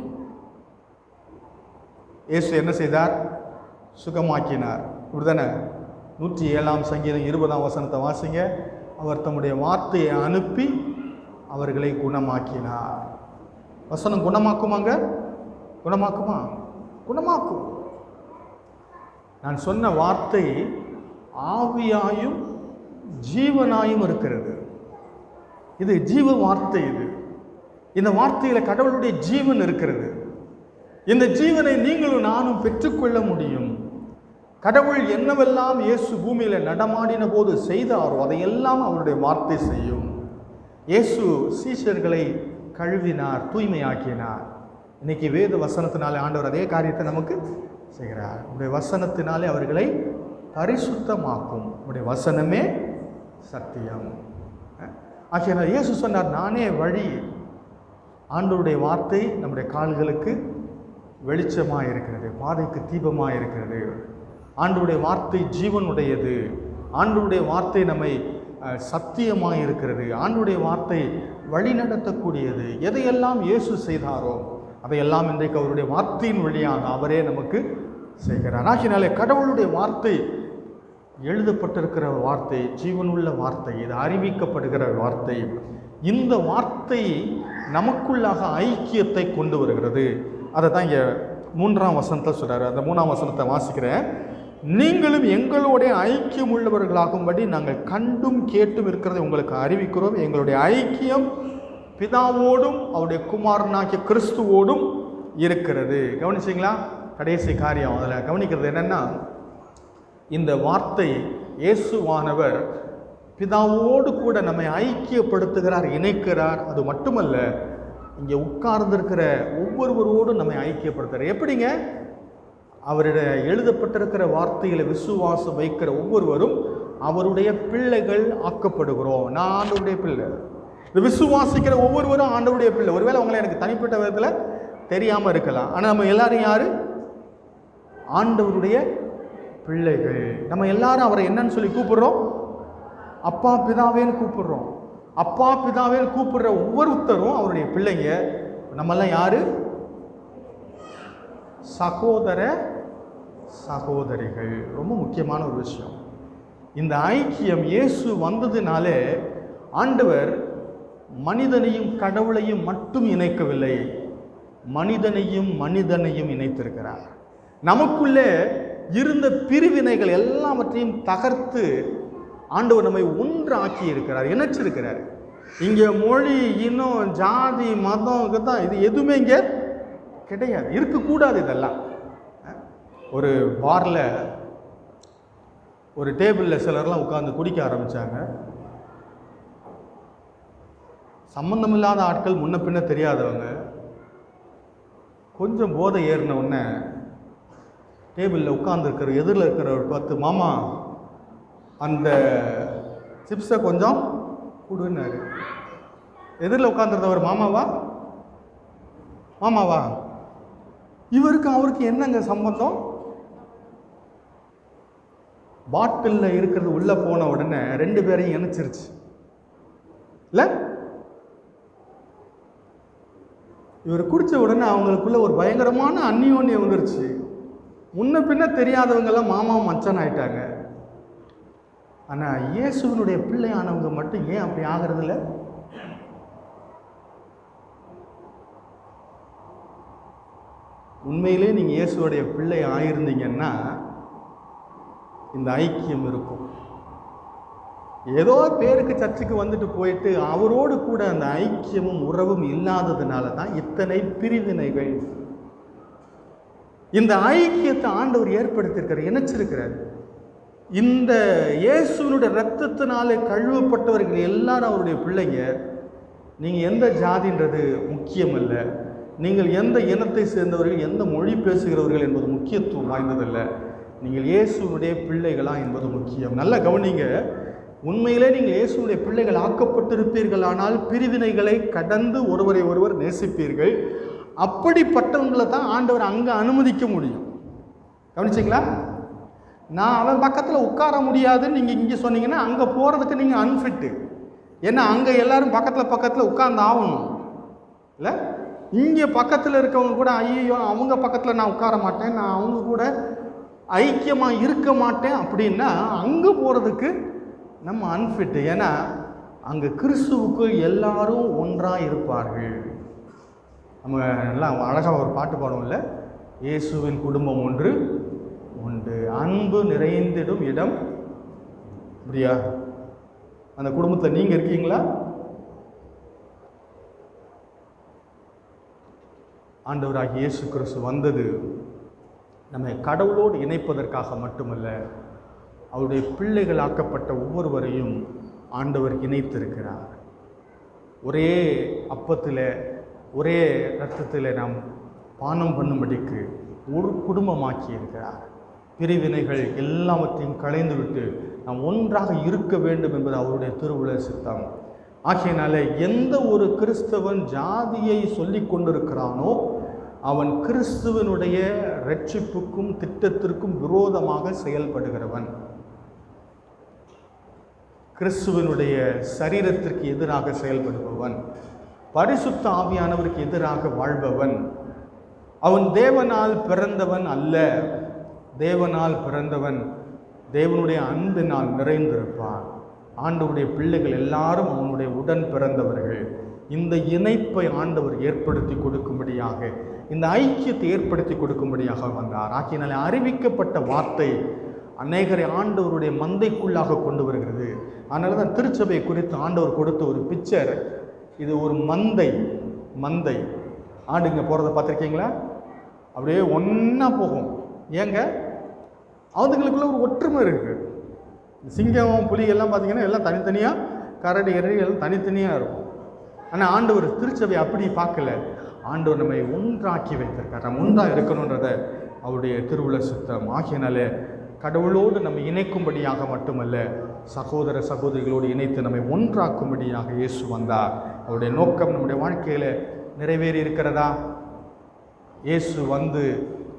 இயேசு என்ன செய்தார்? சுகமாக்கினார். இப்படிதானே? 107ஆம் சங்கீதம் 20ஆம் வசனத்தை வாசிங்க. அவர் தம்முடைய வார்த்தையை அனுப்பி அவர்களை குணமாக்கினார். வசனம் குணமாக்குமாங்க? குணமாக்குமா? குணமாக்கும். நான் சொன்ன வார்த்தை ஆவியாயும் ஜீவனாயும் இருக்கிறது. இது ஜீவ வார்த்தை. இந்த வார்த்தையில் கடவுளுடைய ஜீவன் இருக்கிறது. இந்த ஜீவனை நீங்களும் நானும் பெற்றுக்கொள்ள முடியும். கடவுள் என்னவெல்லாம் இயேசு பூமியில் நடமாடின போது செய்தாரோ அதையெல்லாம் அவருடைய வார்த்தை செய்யும். இயேசு சீஷர்களை கழுவினார், தூய்மையாக்கினார். இன்னைக்கு வேத வசனத்தினாலே ஆண்டவர் அதே காரியத்தை நமக்கு செய்கிறார். உடைய வசனத்தினாலே அவர்களை பரிசுத்தமாக்கும். உடைய வசனமே சத்தியம். ஆகையால் இயேசு சொன்னார், நானே வழி. ஆண்டவருடைய வார்த்தை நம்முடைய கால்களுக்கு வெளிச்சமாக இருக்கிறது, பாதைக்கு தீபமாக இருக்கிறது. ஆண்டவருடைய வார்த்தை ஜீவனுடையது. ஆண்டவருடைய வார்த்தை நம்மை சத்தியமாக இருக்கிறது. ஆண்டவருடைய வார்த்தை வழி நடத்தக்கூடியது. எதையெல்லாம் இயேசு செய்தாரோ அதையெல்லாம் இன்றைக்கு அவருடைய வார்த்தையின் வழியாக அவரே நமக்கு செய்கிறார். ஆகினாலே கடவுளுடைய வார்த்தை எழுதப்பட்டிருக்கிற வார்த்தை, ஜீவனுள்ள வார்த்தை, இது அறிவிக்கப்படுகிற வார்த்தை. இந்த வார்த்தை நமக்குள்ளாக ஐக்கியத்தை கொண்டு வருகிறது. அதை தான் இங்கே 3ஆம் வசனத்தில் சொல்கிறாரு. அந்த 3ஆம் வசனத்தை வாசிக்கிறேன். நீங்களும் எங்களோட ஐக்கியம் உள்ளவர்களாகும்படி நாங்கள் கண்டும் கேட்டும் இருக்கிறதை உங்களுக்கு அறிவிக்கிறோம். எங்களுடைய ஐக்கியம் பிதாவோடும் அவருடைய குமாரனாகிய கிறிஸ்துவோடும் இருக்கிறது. கவனிச்சிங்களா? கடைசி காரியம் அதில் கவனிக்கிறது என்னென்னா, இந்த வார்த்தை இயேசுவானவர் பிதாவோடு கூட நம்மை ஐக்கியப்படுத்துகிறார், இணைக்கிறார். அது மட்டுமல்ல, இங்கே உட்கார்ந்திருக்கிற ஒவ்வொருவரோடும் நம்மை ஐக்கியப்படுத்துகிறார். எப்படிங்க? அவருடைய எழுதப்பட்டிருக்கிற வார்த்தைகளை விசுவாசம் வைக்கிற ஒவ்வொருவரும் அவருடைய பிள்ளைகள் ஆக்கப்படுகிறோம். நான் ஆண்டவருடைய பிள்ளை. இந்த விசுவாசிக்கிற ஒவ்வொருவரும் ஆண்டவருடைய பிள்ளை. ஒருவேளை அவங்களை எனக்கு தனிப்பட்ட விதத்தில் தெரியாமல் இருக்கலாம். ஆனால் நம்ம எல்லாரும் யாரு? ஆண்டவருடைய பிள்ளைகள். நம்ம எல்லாரும் அவரை என்னன்னு சொல்லி கூப்பிடுறோம்? அப்பா பிதாவேன்னு கூப்பிடுறோம். அப்பா பிதாவேன்னு கூப்பிடுற ஒவ்வொருத்தரும் அவருடைய பிள்ளைங்க. நம்மெல்லாம் யாரு? சகோதர சகோதரிகள். ரொம்ப முக்கியமான ஒரு விஷயம். இந்த ஐக்கியம் இயேசு வந்ததினாலே ஆண்டவர் மனிதனையும் கடவுளையும் மட்டும் இணைக்கவில்லை, மனிதனையும் இணைத்திருக்கிறார். நமக்குள்ளே இருந்த பிரிவினைகள் எல்லாவற்றையும் தகர்த்து ஆண்டவர் நம்மை ஒன்றாக்கி இருக்கிறார், இணைச்சிருக்கிறார். இங்கே மொழி, இனம், ஜாதி, மதம் தான் இது எதுவுமே இங்கே கிடையாது, இருக்கக்கூடாது. இதெல்லாம் ஒரு பாரில் ஒரு டேபிளில் சிலர்லாம் உட்கார்ந்து குடிக்க ஆரம்பித்தாங்க. சம்பந்தமில்லாத ஆட்கள், முன்ன பின்ன தெரியாதவங்க. கொஞ்சம் போதை ஏறின உடனே டேபிளில் உட்கார்ந்துருக்கிற எதிரில் இருக்கிறவர் பார்த்து, மாமா அந்த சிப்ஸை கொஞ்சம் கொடுன்னாரு. எதிரில் உட்காந்துருந்தவர் மாமாவா மாமாவா? இவருக்கு அவருக்கு என்னங்க சம்பந்தம்? பாட்டிலில் இருக்கிறது உள்ளே போன உடனே 2 பேரையும் இணைச்சிருச்சு இல்லை? இவர் குடித்த உடனே அவங்களுக்குள்ள ஒரு பயங்கரமான அந்நியோன்யம் வந்துருச்சு. முன்ன பின்ன தெரியாதவங்கெல்லாம் மாமா மச்சான் ஆயிட்டாங்க. ஆனால் இயேசுவினுடைய பிள்ளையானவங்க மட்டும் ஏன் அப்படி ஆகிறது இல்லை? உண்மையிலே நீங்கள் இயேசுடைய பிள்ளை ஆயிருந்தீங்கன்னா இந்த ஐக்கியம் இருக்கும். ஏதோ பேருக்கு சர்ச்சுக்கு வந்துட்டு போயிட்டு அவரோடு கூட அந்த ஐக்கியமும் உறவும் இல்லாததுனால தான் இத்தனை பிரிவினைகள். இந்த ஐக்கியத்தை ஆண்டவர் ஏற்படுத்தியிருக்கிறார், இணைச்சிருக்கிறார். இந்த இயேசுனுடைய இரத்தத்தினாலே கழுவப்பட்டவர்கள் எல்லாரும் அவருடைய பிள்ளைங்க. நீங்கள் எந்த ஜாதின்றது முக்கியம் அல்ல, நீங்கள் எந்த இனத்தை சேர்ந்தவர்கள், எந்த மொழி பேசுகிறவர்கள் என்பது முக்கியத்துவம் வாய்ந்ததல்ல. நீங்கள் இயேசுனுடைய பிள்ளைகளா என்பது முக்கியம். நல்ல கவனிங்க. உண்மையிலே நீங்கள் இயேசுடைய பிள்ளைகள் ஆக்கப்பட்டிருப்பீர்கள், ஆனால் பிரிவினைகளை கடந்து ஒருவரை ஒருவர் நேசிப்பீர்கள். அப்படிப்பட்டவங்களை தான் ஆண்டவர் அங்கே அனுமதிக்க முடியும். கவனிச்சிங்களா? நான் அவன் பக்கத்தில் உட்கார முடியாதுன்னு நீங்கள் இங்கே சொன்னீங்கன்னா அங்கே போகிறதுக்கு நீங்கள் அன்ஃபிட்டு. ஏன்னா அங்கே எல்லாரும் பக்கத்தில் உட்கார்ந்து ஆகணும் இல்லை? இங்கே பக்கத்தில் இருக்கவங்க கூட ஐயோ அவங்க பக்கத்தில் நான் உட்கார மாட்டேன், நான் அவங்க கூட ஐக்கியமாக இருக்க மாட்டேன் அப்படின்னா அங்கே போகிறதுக்கு நம்ம அன்ஃபிட்டு. ஏன்னா அங்கே கிறிஸ்துவுக்கு எல்லாரும் ஒன்றாக இருப்பார்கள். நம்ம எல்லாம் அழகாக ஒரு பாட்டு பாடுவோம் இல்லை? இயேசுவின் குடும்பம் ஒன்று உண்டு, அன்பு நிறைந்திடும் இடம். அப்படியா? அந்த குடும்பத்தில் நீங்கள் இருக்கீங்களா? ஆண்டவராகிய இயேசு கிறிஸ்து வந்தது நம்மை கடவுளோடு இணைப்பதற்காக மட்டுமல்ல, அவருடைய பிள்ளைகள் ஆக்கப்பட்ட ஒவ்வொருவரையும் ஆண்டவர் இணைத்திருக்கிறார். ஒரே அப்பத்தில் ஒரே இரத்தத்தில் நாம் பானம் பண்ணும்படிக்கு ஒரு குடும்பமாக்கி இருக்கிறார். பிரிவினைகள் எல்லாவற்றையும் களைந்துவிட்டு நாம் ஒன்றாக இருக்க வேண்டும் என்பது அவருடைய திருவுள சித்தம். ஆகையினால எந்த ஒரு கிறிஸ்தவன் ஜாதியை சொல்லி கொண்டிருக்கிறானோ அவன் கிறிஸ்துவனுடைய இரட்சிப்புக்கும் திட்டத்திற்கும் விரோதமாக செயல்படுகிறவன், கிறிஸ்துவனுடைய சரீரத்திற்கு எதிராக செயல்படுபவன், பரிசுத்த ஆவியானவருக்கு எதிராக வாழ்பவன். அவன் தேவனால் பிறந்தவன் அல்ல. தேவனால் பிறந்தவன் தேவனுடைய அன்பினால் நிறைந்திருப்பான். ஆண்டவருடைய பிள்ளைகள் எல்லாரும் அவனுடைய உடன் பிறந்தவர்கள். இந்த இணைப்பை ஆண்டவர் ஏற்படுத்தி கொடுக்கும்படியாக, இந்த ஐக்கியத்தை ஏற்படுத்தி கொடுக்கும்படியாக வந்தார். ஆகையினாலே அறிவிக்கப்பட்ட வார்த்தை அநேகரை ஆண்டவருடைய மந்தைக்குள்ளாக கொண்டு வருகிறது. அதனால தான் திருச்சபை குறித்து ஆண்டவர் கொடுத்த ஒரு பிக்சர், இது ஒரு மந்தை ஆடுங்க போகிறத பார்த்துருக்கீங்களா? அப்படியே ஒன்றா போகும். ஏங்க, அதுங்களுக்குள்ள ஒரு ஒற்றுமை இருக்குது. சிங்கம் புலி எல்லாம் பார்த்தீங்கன்னா எல்லாம் தனித்தனியாக, கரடி எல்லாம் தனித்தனியாக இருக்கும். ஆனால் ஆண்டவர் திருச்சபை அப்படி பார்க்கல. ஆண்டவர் நம்மை ஒன்றாக்கி வைத்திருக்கார். நம்ம ஒன்றாக இருக்கணுன்றதை அவருடைய திருவுள சித்தம். ஆகியனால கடவுளோடு நம்ம இணைக்கும்படியாக மட்டுமல்ல, சகோதர சகோதரிகளோடு இணைத்து நம்மை ஒன்றாக்கும்படியாக இயேசு வந்தார். அவருடைய நோக்கம் நம்முடைய வாழ்க்கையில் நிறைவேறி இருக்கிறதா? இயேசு வந்து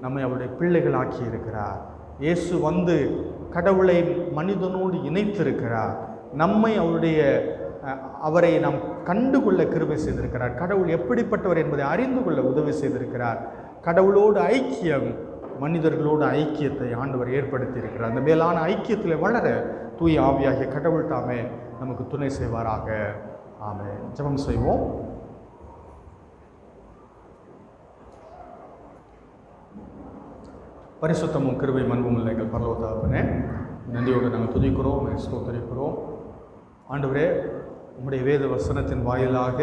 நம்மை அவருடைய பிள்ளைகளாக்கி இருக்கிறார். இயேசு வந்து கடவுளை மனிதனோடு இணைத்திருக்கிறார். நம்மை அவரை நாம் கண்டுகொள்ள கிருபை செய்திருக்கிறார். கடவுள் எப்படிப்பட்டவர் என்பதை அறிந்து கொள்ள உதவி செய்திருக்கிறார். கடவுளோடு ஐக்கியம், மனிதர்களோடு ஐக்கியத்தை ஆண்டவர் ஏற்படுத்தி இருக்கிறார். அந்த மேலான ஐக்கியத்தில் வளர தூய ஆவியாகிய கடவுள் தாமே நமக்கு துணை செய்வாராக. ஆமென். ஜெபம் செய்வோம். பரிசுத்தமும் கிருபை மன்பும் இல்லை எங்கள் பரலோக தகப்பனே, நன்றியோடு நாங்கள் துதிக்கிறோம், ஸ்தோத்திரிக்கிறோம். ஆண்டவரே, உம்முடைய வேத வசனத்தின் வாயிலாக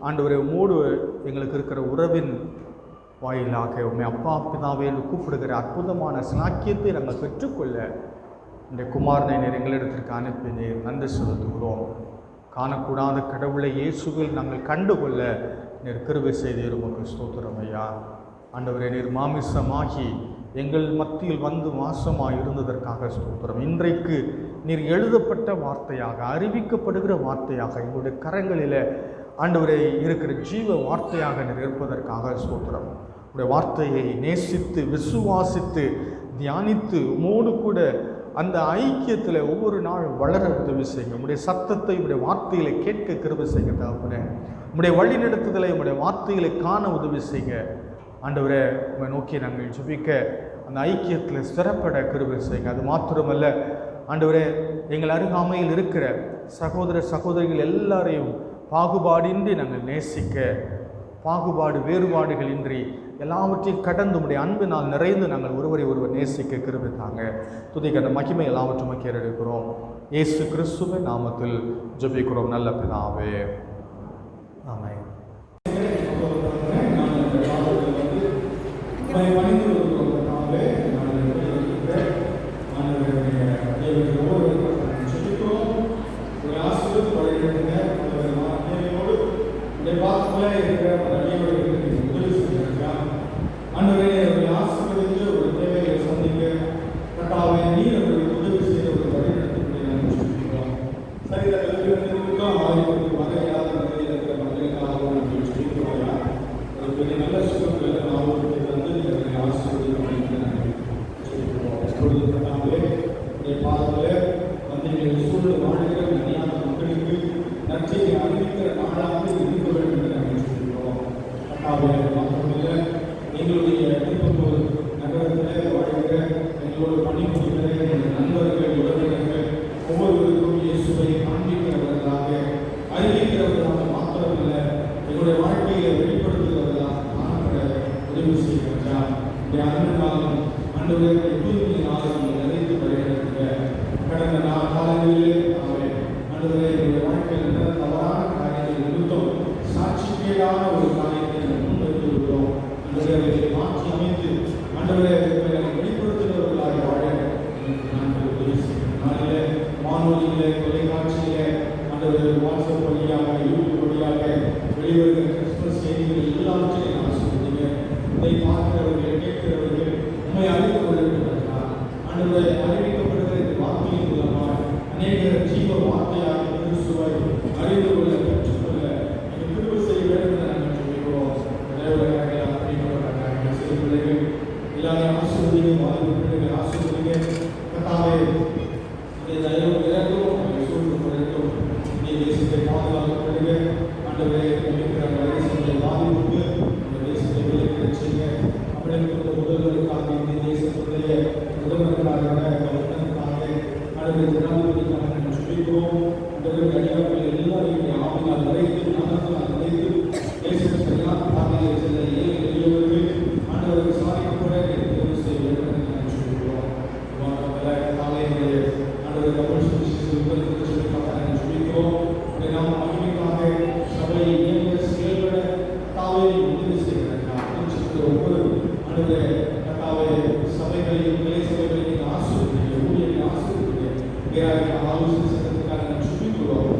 ஆண்டவரே, உம்மோடு எங்களுக்கு இருக்கிற உறவின் வாயிலாக உண்மை அப்பா பிதாவே என்று கூப்பிடுகிற அற்புதமான சாக்கியத்தை நாங்கள் பெற்றுக்கொள்ள இந்த குமாரனை நீர் எங்களிடத்திற்கு அனுப்பினீர். நன்றி செலுத்துகிறோம். காணக்கூடாத கடவுளை இயேசுவில் நாங்கள் கண்டுகொள்ள நீர் கிருபை செய்தீர். உமக்கு ஸ்தோத்திரம் ஐயா. ஆண்டவரே, நீர் மாமிசமாகி எங்கள் மத்தியில் வந்து வாசமாக இருந்ததற்காக ஸ்தோத்திரம். இன்றைக்கு நீர் எழுதப்பட்ட வார்த்தையாக, அறிவிக்கப்படுகிற வார்த்தையாக, எங்களுடைய கரங்களில் ஆண்டவரே இருக்கிற ஜீவ வார்த்தையாக நீர் இருப்பதற்காக ஸ்தோத்திரம். உடைய வார்த்தையை நேசித்து, விசுவாசித்து, தியானித்து, உமோடு கூட அந்த ஐக்கியத்தில் ஒவ்வொரு நாள் வளர உதவி செய்யுங்க. உடைய சத்தத்தை உடைய வார்த்தைகளை கேட்க கிருபை செய்யுங்க தகப்பனே. உடைய வழி நடத்துதலை உடைய வார்த்தைகளை காண உதவி செய்யுங்க. ஆண்டவரே, உங்களை நோக்கி நாங்கள் ஜெபிக்க அந்த ஐக்கியத்தில் சிறப்பட கிருபை செய்யுங்க. அது மாத்திரமல்ல ஆண்டவரே, எங்கள் அருகாமையில் இருக்கிற சகோதர சகோதரிகள் எல்லாரையும் பாகுபாடின்றி நாங்கள் நேசிக்க, பாகுபாடு வேறுபாடுகள் இன்றி எல்லாவற்றையும் கடந்து உடைய அன்பினால் நிறைந்து நாங்கள் ஒருவரை ஒருவர் நேசிக்க கிருபை தாங்க. துதிக்க அந்த மகிமை எல்லாவற்றும் கேட்டெடுக்கிறோம். இயேசு கிறிஸ்துவின் நாமத்தில் ஜெபிக்கிறோம் நல்ல பிதாவே. ஆமென். ஆண்டவரே, ஆலோசனை சட்டத்துக்காக நாம் சுபிக்கிறோம்.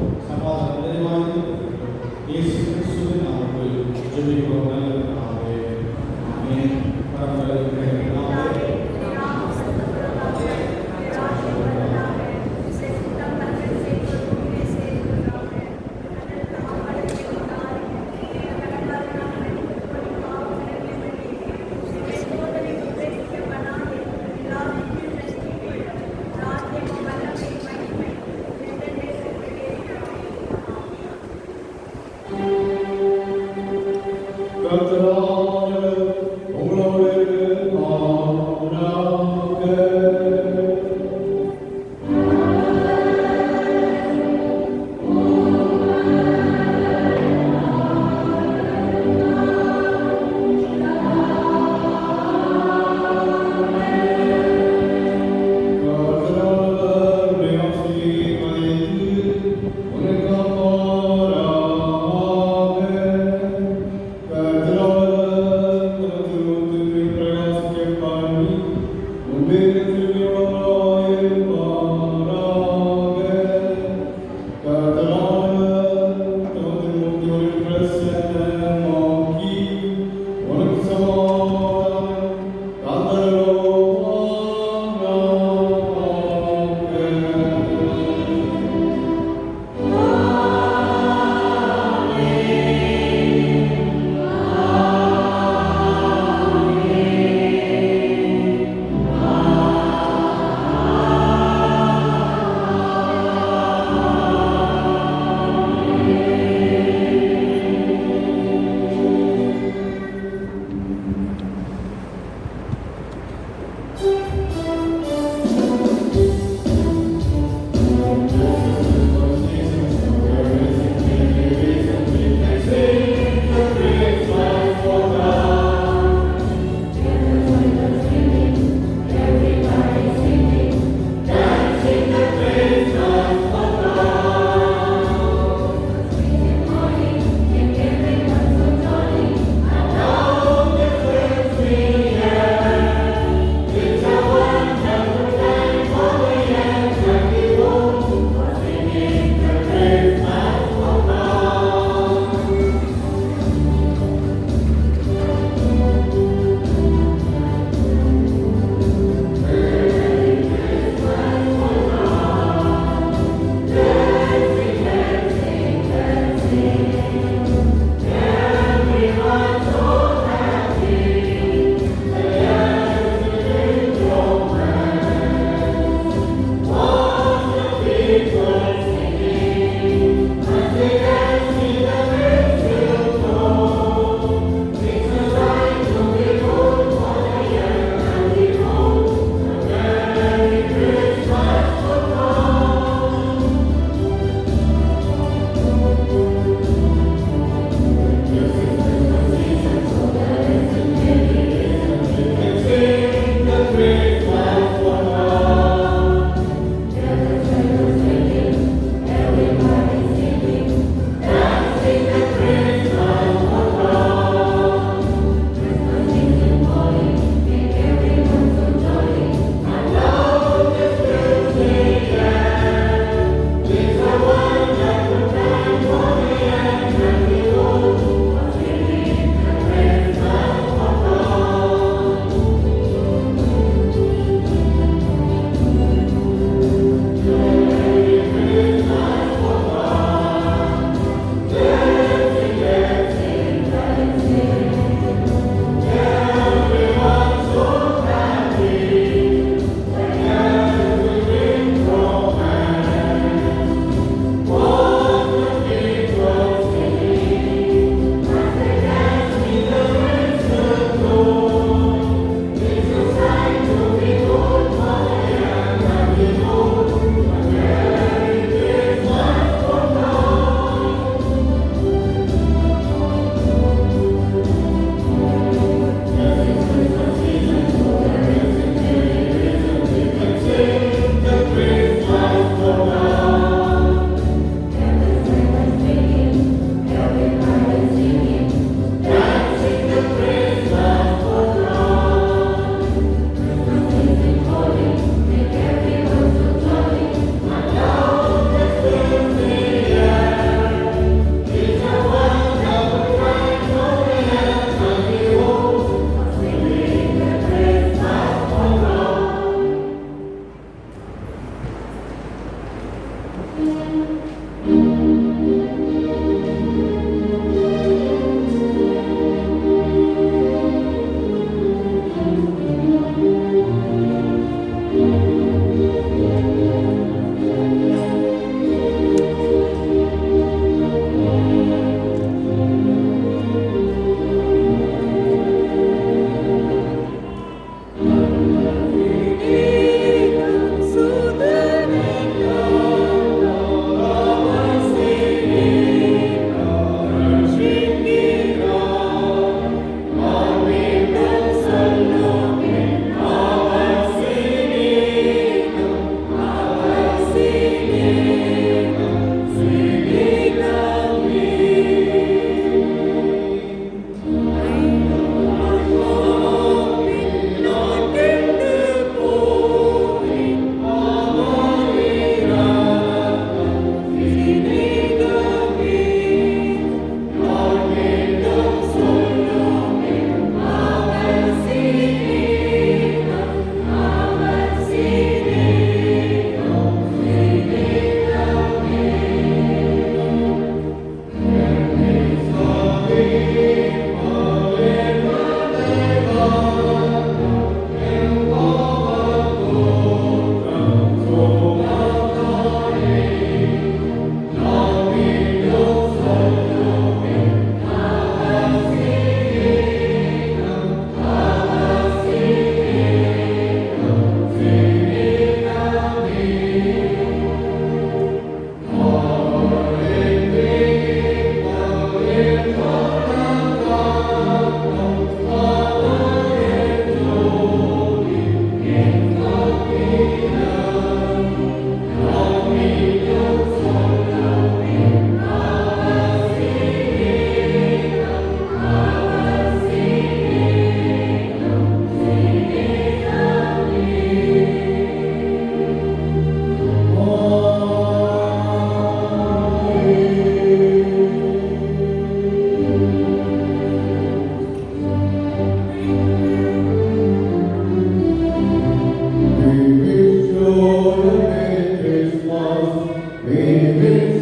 Amen.